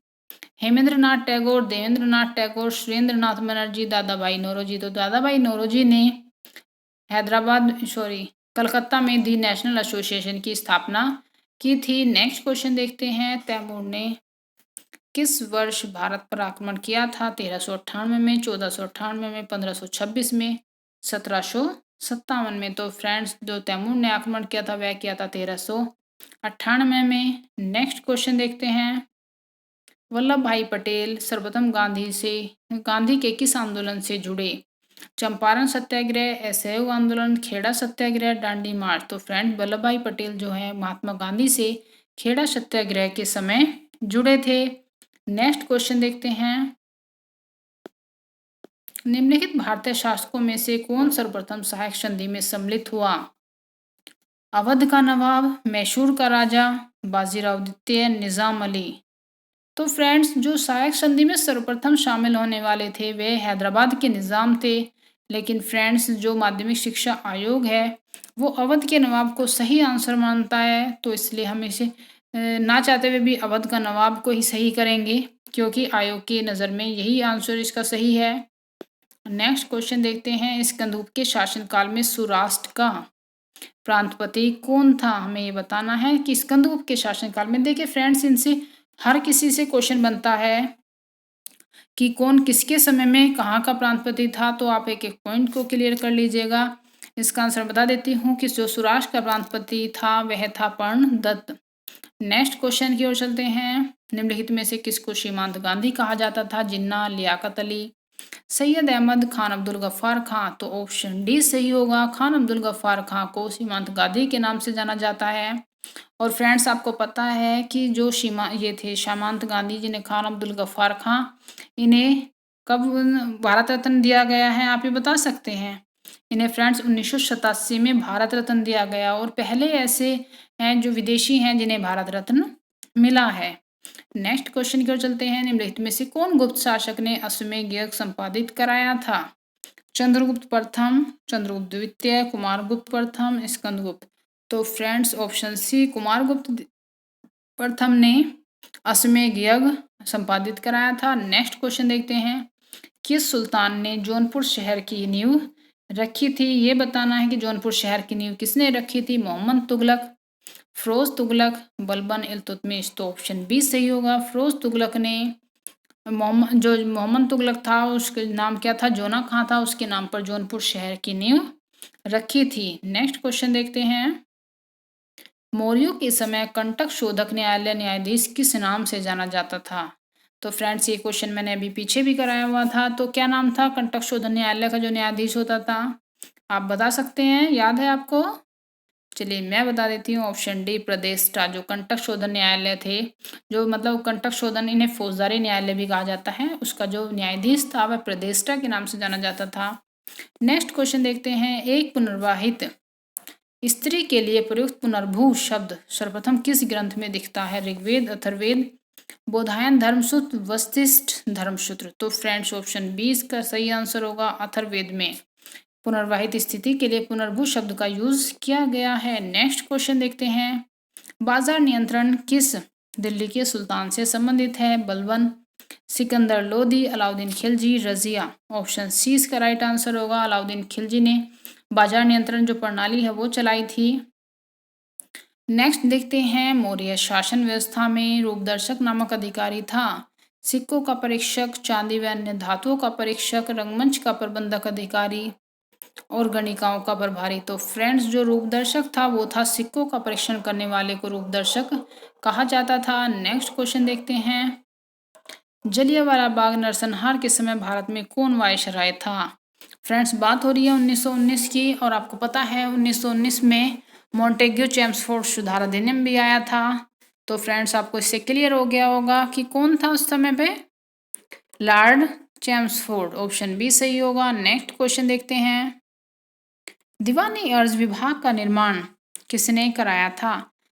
हेमेंद्र नाथ टैगोर, देवेंद्र नाथ टैगोर, सुरेंद्र नाथ बनर्जी, दादा भाई नौरोजी। तो दादा भाई नौरोजी ने कलकत्ता में दी नेशनल एसोसिएशन की स्थापना की थी। नेक्स्ट क्वेश्चन देखते हैं। तैमूर ने किस वर्ष भारत पर आक्रमण किया था? 1398 में, 1498 में, 1526 में, 1757 में। तो फ्रेंड्स जो तैमूर ने आक्रमण किया था वह किया था 1398 में। नेक्स्ट क्वेश्चन देखते हैं। वल्लभ भाई पटेल सर्वप्रथम गांधी के किस आंदोलन से जुड़े? चंपारण सत्याग्रह, असहयोग आंदोलन, खेड़ा सत्याग्रह, दांडी मार्च। तो फ्रेंड वल्लभ भाई पटेल जो है महात्मा गांधी से खेड़ा सत्याग्रह के समय जुड़े थे। नेक्स्ट क्वेश्चन देखते हैं। निम्नलिखित भारतीय शासकों में से कौन सर्वप्रथम सहायक संधि में सम्मिलित हुआ? अवध का नवाब, मैसूर का राजा, बाजीराव द्वितीय, निजाम अली। तो फ्रेंड्स जो सहायक संधि में सर्वप्रथम शामिल होने वाले थे वे हैदराबाद के निज़ाम थे। लेकिन फ्रेंड्स जो माध्यमिक शिक्षा आयोग है वो अवध के नवाब को सही आंसर मानता है। तो इसलिए हम इसे ना चाहते हुए भी अवध का नवाब को ही सही करेंगे, क्योंकि आयोग की नज़र में यही आंसर इसका सही है। नेक्स्ट क्वेश्चन देखते हैं। स्कंदगुप्त के शासनकाल में सौराष्ट्र का प्रांतपति कौन था? हमें ये बताना है कि स्कंदगुप्त के शासनकाल में। देखिए फ्रेंड्स इनसे हर किसी से क्वेश्चन बनता है कि कौन किसके समय में कहाँ का प्रांतपति था। तो आप एक एक पॉइंट को क्लियर कर लीजिएगा। इसका आंसर बता देती हूँ कि जो सौराष्ट्र का प्रांतपति था वह था पर्णदत्त। नेक्स्ट क्वेश्चन की ओर चलते हैं। निम्नलिखित में से किसको सीमांत गांधी कहा जाता था? जिन्ना, लियाकत अली, सैयद अहमद खान, अब्दुल गफ्फार खां। तो ऑप्शन डी सही होगा। खान अब्दुल गफ्फार खां को सीमांत गांधी के नाम से जाना जाता है। और फ्रेंड्स आपको पता है कि जो ये थे सीमांत गांधी जिन्हें खान अब्दुल गफ्फार खां, इन्हें कब भारत रत्न दिया गया है? आप ये बता सकते हैं। इन्हें फ्रेंड्स 1987 में भारत रत्न दिया गया। और पहले ऐसे हैं जो विदेशी हैं जिन्हें भारत रत्न मिला है। नेक्स्ट क्वेश्चन की ओर चलते हैं। निम्नलिखित में से कौन गुप्त शासक ने अश्वमेध यज्ञ संपादित कराया था? चंद्रगुप्त प्रथम, चंद्रगुप्त द्वितीय, कुमारगुप्त प्रथम, स्कंदगुप्त। तो फ्रेंड्स ऑप्शन सी कुमारगुप्त प्रथम ने अश्वमेध यज्ञ संपादित कराया था। नेक्स्ट क्वेश्चन देखते हैं। किस सुल्तान ने जौनपुर शहर की नींव रखी थी? ये बताना है कि जौनपुर शहर की नींव किसने रखी थी? मोहम्मद तुगलक, फिरोज तुगलक, बलबन इल्तुतमिश। तो ऑप्शन बी सही होगा। फिरोज तुगलक ने मोहम्मद तुगलक था उसके नाम क्या था? जोना खां था, उसके नाम पर जौनपुर शहर की नींव रखी थी। नेक्स्ट क्वेश्चन देखते हैं। मौर्यों के समय कंटक शोधक न्यायालय न्यायाधीश किस नाम से जाना जाता था? तो फ्रेंड्स ये क्वेश्चन मैंने अभी पीछे भी कराया हुआ था। तो क्या नाम था कंटक शोधन न्यायालय का जो न्यायाधीश होता था? आप बता सकते हैं, याद है आपको? चलिए मैं बता देती हूँ। ऑप्शन डी प्रदेष्टा। जो कंटक शोधन न्यायालय थे, जो मतलब कंटक शोधन, इन्हें फौजदारी न्यायालय भी कहा जाता है, उसका जो न्यायाधीश था वह प्रदेष्टा के नाम से जाना जाता था। नेक्स्ट क्वेश्चन देखते हैं। एक पुनर्विवाहित स्त्री के लिए प्रयुक्त पुनर्भू शब्द सर्वप्रथम किस ग्रंथ में दिखता है? ऋग्वेद, अथर्ववेद, बोधायन धर्मसूत्र, वशिष्ठ धर्मसूत्र। तो फ्रेंड्स ऑप्शन बी इसका सही आंसर होगा। अथर्ववेद में पुनर्विवाहित स्थिति के लिए पुनर्भू शब्द का यूज किया गया है। नेक्स्ट क्वेश्चन देखते हैं। बाजार नियंत्रण किस दिल्ली के सुल्तान से संबंधित है? बलबन, सिकंदर लोदी, अलाउद्दीन खिलजी, रजिया। ऑप्शन सी इसका राइट आंसर होगा। अलाउद्दीन खिलजी ने बाजार नियंत्रण जो प्रणाली है वो चलाई थी। नेक्स्ट देखते हैं। मौर्य शासन व्यवस्था में रूपदर्शक नामक अधिकारी था। सिक्कों का परीक्षक, चांदी व अन्य धातुओं का परीक्षक, रंगमंच का प्रबंधक अधिकारी, और गणिकाओं का प्रभारी। तो फ्रेंड्स जो रूपदर्शक था वो था सिक्कों का परीक्षण करने वाले को रूपदर्शक कहा जाता था। नेक्स्ट क्वेश्चन देखते हैं। जलियांवाला बाग नरसंहार के समय भारत में कौन वायसराय था? फ्रेंड्स बात हो रही है 1919 की, और आपको पता है 1919 में मॉन्टेग्यू चेम्सफोर्ड सुधार अधिनियम भी आया था। तो फ्रेंड्स आपको इससे क्लियर हो गया होगा कि कौन था उस समय पे, लॉर्ड चेम्सफोर्ड। ऑप्शन बी सही होगा। नेक्स्ट क्वेश्चन देखते हैं। दीवानी अर्ज विभाग का निर्माण किसने कराया था?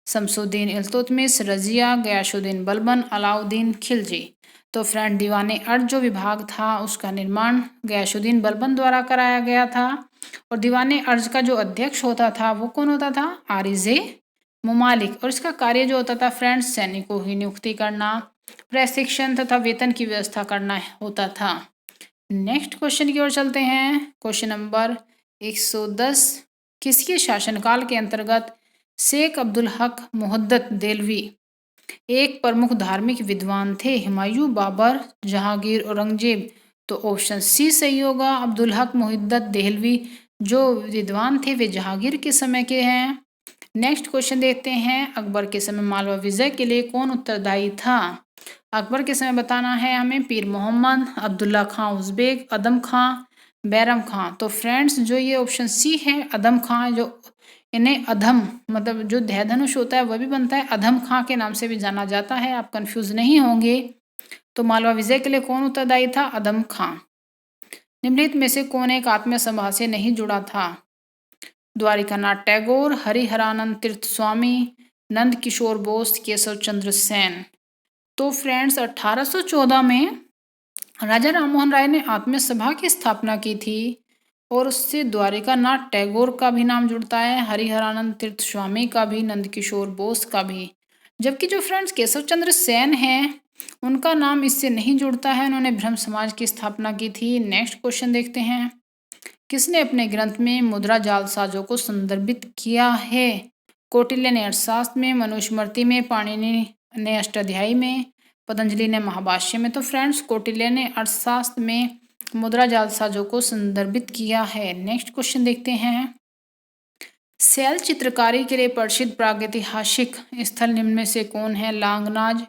शमसुद्दीन इल्तुतमिश, रजिया, गयासुद्दीन बलबन, अलाउद्दीन खिलजी। तो फ्रेंड दीवाने अर्ज जो विभाग था उसका निर्माण गयासुद्दीन बलबन द्वारा कराया गया था। और दीवाने अर्ज का जो अध्यक्ष होता था वो कौन होता था? आरिजे मुमालिक। और इसका कार्य जो होता था फ्रेंड्स सैनिकों की नियुक्ति करना, प्रशिक्षण तथा वेतन की व्यवस्था करना होता था। नेक्स्ट क्वेश्चन की ओर चलते हैं। Question number 110। किसके शासनकाल के अंतर्गत शेख अब्दुल हक मुहद्दत देलवी एक प्रमुख धार्मिक विद्वान थे? हुमायूं, बाबर, जहांगीर, औरंगजेब। तो ऑप्शन सी सही होगा। अब्दुल हक मुहद्दत देहलवी जो विद्वान थे वे जहांगीर के समय के हैं। नेक्स्ट क्वेश्चन देखते हैं। अकबर के समय मालवा विजय के लिए कौन उत्तरदायी था? अकबर के समय बताना है हमें। पीर मोहम्मद, अब्दुल्ला खां उज़्बेक, अदम खां, बैरम खां। तो फ्रेंड्स जो ये ऑप्शन सी है अदम खां, जो इन्हें अधम मतलब जो धनुष होता है वह भी बनता है, अधम खां के नाम से भी जाना जाता है, आप कंफ्यूज नहीं होंगे। तो मालवा विजय के लिए कौन उत्तरदायी था? अदम खां। निम्नलिखित में से कौन एक आत्मीय सभा से नहीं जुड़ा था? द्वारिकानाथ टैगोर, हरिहरानंद तीर्थ स्वामी, नंद किशोर बोस, केशव चंद्र सेन। तो फ्रेंड्स 1814 में राजा राममोहन राय ने आत्मीय सभा की स्थापना की थी, और उससे द्वारिकानाथ टैगोर का भी नाम जुड़ता है, हरिहरानंद तीर्थ स्वामी का भी, नंदकिशोर बोस का भी। जबकि जो फ्रेंड्स केशव चंद्र सेन हैं उनका नाम इससे नहीं जुड़ता है, उन्होंने ब्रह्म समाज की स्थापना की थी। नेक्स्ट क्वेश्चन देखते हैं। किसने अपने ग्रंथ में मुद्रा जालसाजों को संदर्भित किया है? कौटिल्य ने अर्थशास्त्र में, मनुस्मृति में, पाणिनि ने अष्टाध्यायी में, पतंजलि ने महाभाष्य में। तो फ्रेंड्स कौटिल्य ने अर्थशास्त्र में मुद्रा जालसाजों को संदर्भित किया है। नेक्स्ट क्वेश्चन देखते हैं। शैल चित्रकारी के लिए प्रसिद्ध प्रागैतिहासिक स्थल निम्न में से कौन है? लांगनाज,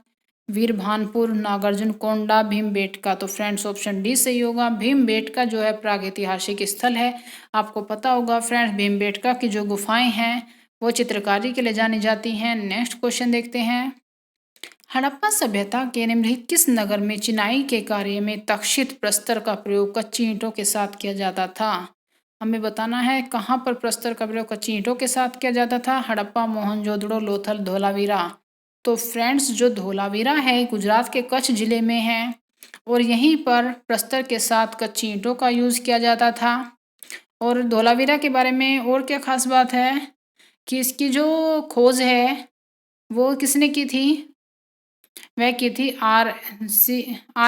वीरभानपुर, नागार्जुन कोंडा, भीमबेटका। तो फ्रेंड्स ऑप्शन डी सही होगा। भीमबेटका जो है प्रागैतिहासिक स्थल है। आपको पता होगा फ्रेंड्स भीमबेटका की जो गुफाएं हैं वो चित्रकारी के लिए जानी जाती हैं। नेक्स्ट क्वेश्चन देखते हैं। हड़प्पा सभ्यता के निम्नलिखित किस नगर में चिनाई के कार्य में तक्षित प्रस्तर का प्रयोग कच्ची ईंटों के साथ किया जाता था? हमें बताना है कहाँ पर प्रस्तर का प्रयोग कच्ची ईंटों के साथ किया जाता था। हड़प्पा, मोहनजोदड़ो, लोथल, धोलावीरा। तो फ्रेंड्स जो धोलावीरा है गुजरात के कच्छ जिले में है, और यहीं पर प्रस्तर के साथ कच्ची ईंटों का यूज किया जाता था। और धोलावीरा के बारे में और क्या खास बात है कि इसकी जो खोज है वो किसने की थी? वह की थी आर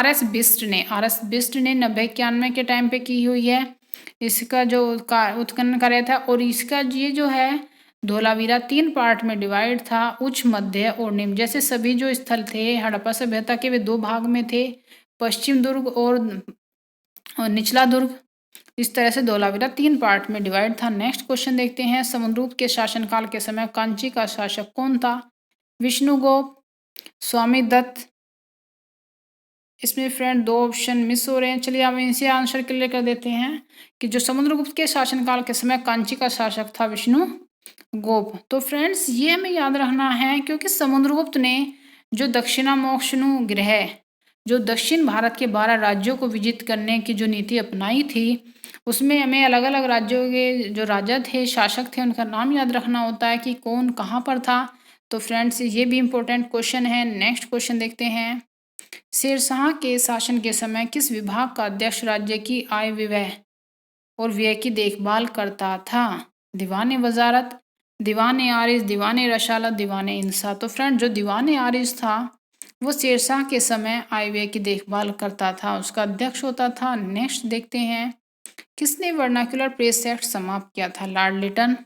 एस बिस्ट ने। आर एस बिस्ट ने 90-91 के टाइम पे की हुई है। इसका जो उत्खनन कार्य था, और इसका ये जो है धोलावीरा 3 पार्ट में डिवाइड था, उच्च, मध्य और निम्न। जैसे सभी जो स्थल थे हड़प्पा सभ्यता के वे 2 भाग में थे, पश्चिम दुर्ग और निचला दुर्ग। इस तरह से धोलावीरा 3 पार्ट में डिवाइड था। नेक्स्ट क्वेश्चन देखते हैं। समुद्रगुप्त के शासनकाल के समय कांची का शासक कौन था? विष्णुगुप्त, स्वामी दत्त। इसमें फ्रेंड 2 ऑप्शन मिस हो रहे हैं। चलिए हम इनसे आंसर क्लियर कर देते हैं कि जो समुद्रगुप्त के शासनकाल के समय कांची का शासक था विष्णुगुप्त। तो फ्रेंड्स ये हमें याद रखना है क्योंकि समुद्रगुप्त ने जो दक्षिणामोक्षणु ग्रह, जो दक्षिण भारत के 12 राज्यों को विजित करने की जो नीति अपनाई थी उसमें हमें अलग अलग राज्यों के जो राजा थे, शासक थे, उनका नाम याद रखना होता है कि कौन कहाँ पर था। तो फ्रेंड्स ये भी इम्पोर्टेंट क्वेश्चन है। नेक्स्ट क्वेश्चन देखते हैं। शेरशाह के शासन के समय किस विभाग का अध्यक्ष राज्य की आय व्यय और व्यय की देखभाल करता था? दीवान वजारत, दीवान आरिज, दीवान रसालत, दीवान इंसा। तो फ्रेंड जो दीवान आरिज था वो शेरशाह के समय आय व्यय की देखभाल करता था, उसका अध्यक्ष होता था। नेक्स्ट देखते हैं। किसने वर्नाक्युलर प्रेस एक्ट समाप्त किया था? Lord Lytton,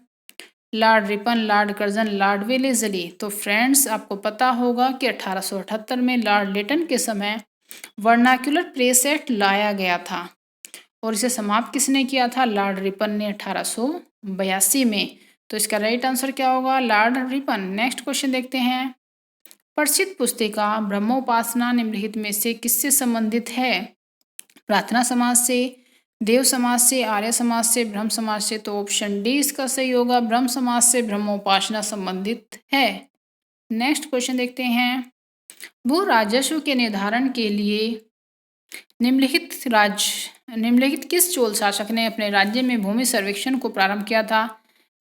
Lord Ripon, Lord Curzon, Lord Wellesley. तो फ्रेंड्स आपको पता होगा कि 1878 में लॉर्ड लिटन के समय वर्नाक्युलर प्रेस एक्ट लाया गया था, और इसे समाप्त किसने किया था? लॉर्ड रिपन ने 1882 में। तो इसका राइट आंसर क्या होगा? Lord Ripon. नेक्स्ट क्वेश्चन देखते हैं। प्रसिद्ध पुस्तिका ब्रह्मोपासना निम्नलिखित में से किससे संबंधित है? प्रार्थना समाज से, देव समाज से, आर्य समाज से, ब्रह्म समाज से। तो ऑप्शन डी इसका सही होगा, ब्रह्म समाज से ब्रह्मोपासना संबंधित है। नेक्स्ट क्वेश्चन देखते हैं। भू राजस्व के निर्धारण के लिए निम्नलिखित किस चोल शासक ने अपने राज्य में भूमि सर्वेक्षण को प्रारंभ किया था?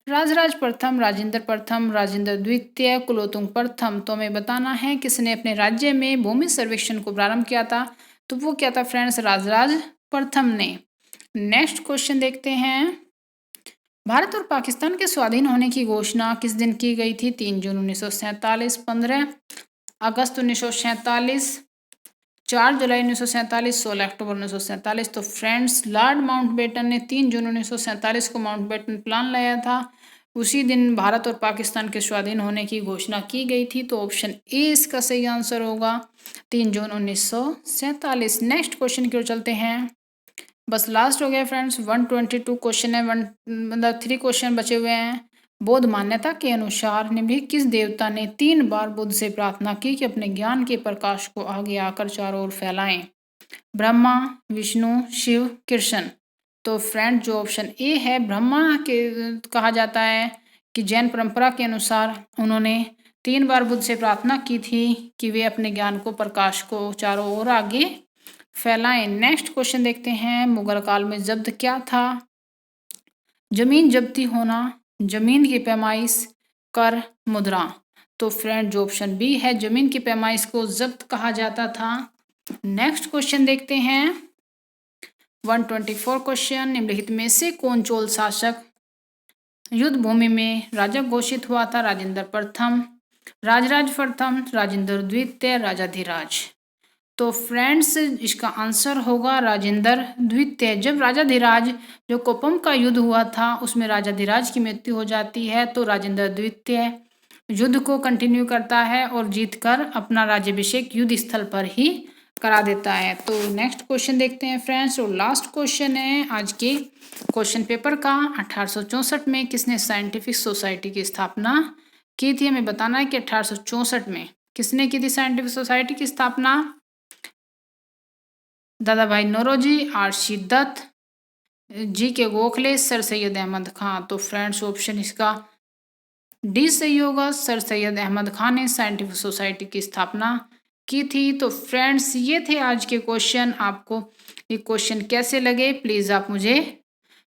राजराज प्रथम, राजेंद्र प्रथम, राजेंद्र द्वितीय, कुलोत्तुंग प्रथम। तो हमें बताना है किसने अपने राज्य में भूमि सर्वेक्षण को प्रारंभ किया था। तो वो क्या था फ्रेंड्स? राजराज प्रथम ने। नेक्स्ट क्वेश्चन देखते हैं। भारत और पाकिस्तान के स्वाधीन होने की घोषणा किस दिन की गई थी? 3 जून 1947, 15 अगस्त 1947, 4 जुलाई 1947, 16 अक्टूबर 1947। तो फ्रेंड्स लॉर्ड माउंटबेटन ने 3 जून 1947 को माउंटबेटन प्लान लाया था। उसी दिन भारत और पाकिस्तान के स्वाधीन होने की घोषणा की गई थी। तो ऑप्शन ए इसका सही आंसर होगा, 3 जून 1947। नेक्स्ट क्वेश्चन की ओर चलते हैं। बस लास्ट हो गया फ्रेंड्स, 122 क्वेश्चन है, मतलब 3 क्वेश्चन बचे हुए हैं। बौद्ध मान्यता के अनुसार निम्नलिखित किस देवता ने 3 बार बुद्ध से प्रार्थना की कि अपने ज्ञान के प्रकाश को आगे आकर चारों ओर फैलाएं? ब्रह्मा, विष्णु, शिव, कृष्ण। तो फ्रेंड जो ऑप्शन ए है ब्रह्मा के कहा जाता है कि जैन परंपरा के अनुसार उन्होंने 3 बार बुद्ध से प्रार्थना की थी कि वे अपने ज्ञान को, प्रकाश को चारों ओर आगे फैलाएं। नेक्स्ट क्वेश्चन देखते हैं। मुगल काल में जब्त क्या था? जमीन जब्ती होना, जमीन की पैमाइश, कर, मुद्रा। तो फ्रेंड जो ऑप्शन बी है, जमीन की पैमाइश को जब्त कहा जाता था। नेक्स्ट क्वेश्चन देखते हैं। 124 क्वेश्चन। निम्नलिखित में से कौन चोल शासक युद्ध भूमि में राजा घोषित हुआ था? राजेंद्र प्रथम, राजराज प्रथम, राजेंद्र द्वितीय, राजाधिराज। तो फ्रेंड्स इसका आंसर होगा राजेंद्र द्वितीय। जब राजाधिराज जो कोप्पम का युद्ध हुआ था उसमें राजाधिराज की मृत्यु हो जाती है, तो राजेंद्र द्वितीय युद्ध को कंटिन्यू करता है और जीतकर अपना राज्याभिषेक युद्ध स्थल पर ही करा देता है। तो नेक्स्ट क्वेश्चन देखते हैं फ्रेंड्स, और लास्ट क्वेश्चन है आज के क्वेश्चन पेपर का। 1864 में किसने साइंटिफिक सोसाइटी की स्थापना की थी? हमें बताना है कि 1864 में किसने की थी साइंटिफिक सोसाइटी की स्थापना? Dadabhai Naoroji, R C. Dutt, G K. Gokhale, sir Syed Ahmad Khan. तो फ्रेंड्स ऑप्शन इसका डी सही होगा, सर सैयद अहमद खान ने साइंटिफिक सोसाइटी की स्थापना की थी। तो फ्रेंड्स ये थे आज के क्वेश्चन। आपको ये क्वेश्चन कैसे लगे प्लीज़ आप मुझे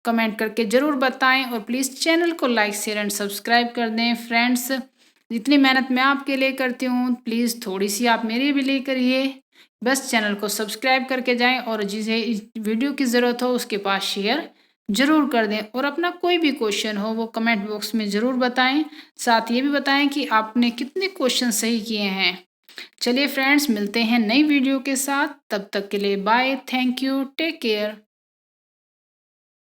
कमेंट करके ज़रूर बताएं, और प्लीज़ चैनल को लाइक, शेयर एंड सब्सक्राइब कर दें। फ्रेंड्स जितनी मेहनत मैं आपके लिए करती हूँ प्लीज़ थोड़ी सी आप मेरे भी लिए करिए। बस चैनल को सब्सक्राइब करके जाएं, और जिसे इस वीडियो की ज़रूरत हो उसके पास शेयर ज़रूर कर दें, और अपना कोई भी क्वेश्चन हो वो कमेंट बॉक्स में ज़रूर बताएं। साथ ये भी बताएं कि आपने कितने क्वेश्चन सही किए हैं। चलिए फ्रेंड्स मिलते हैं नई वीडियो के साथ, तब तक के लिए bye, thank you, take care.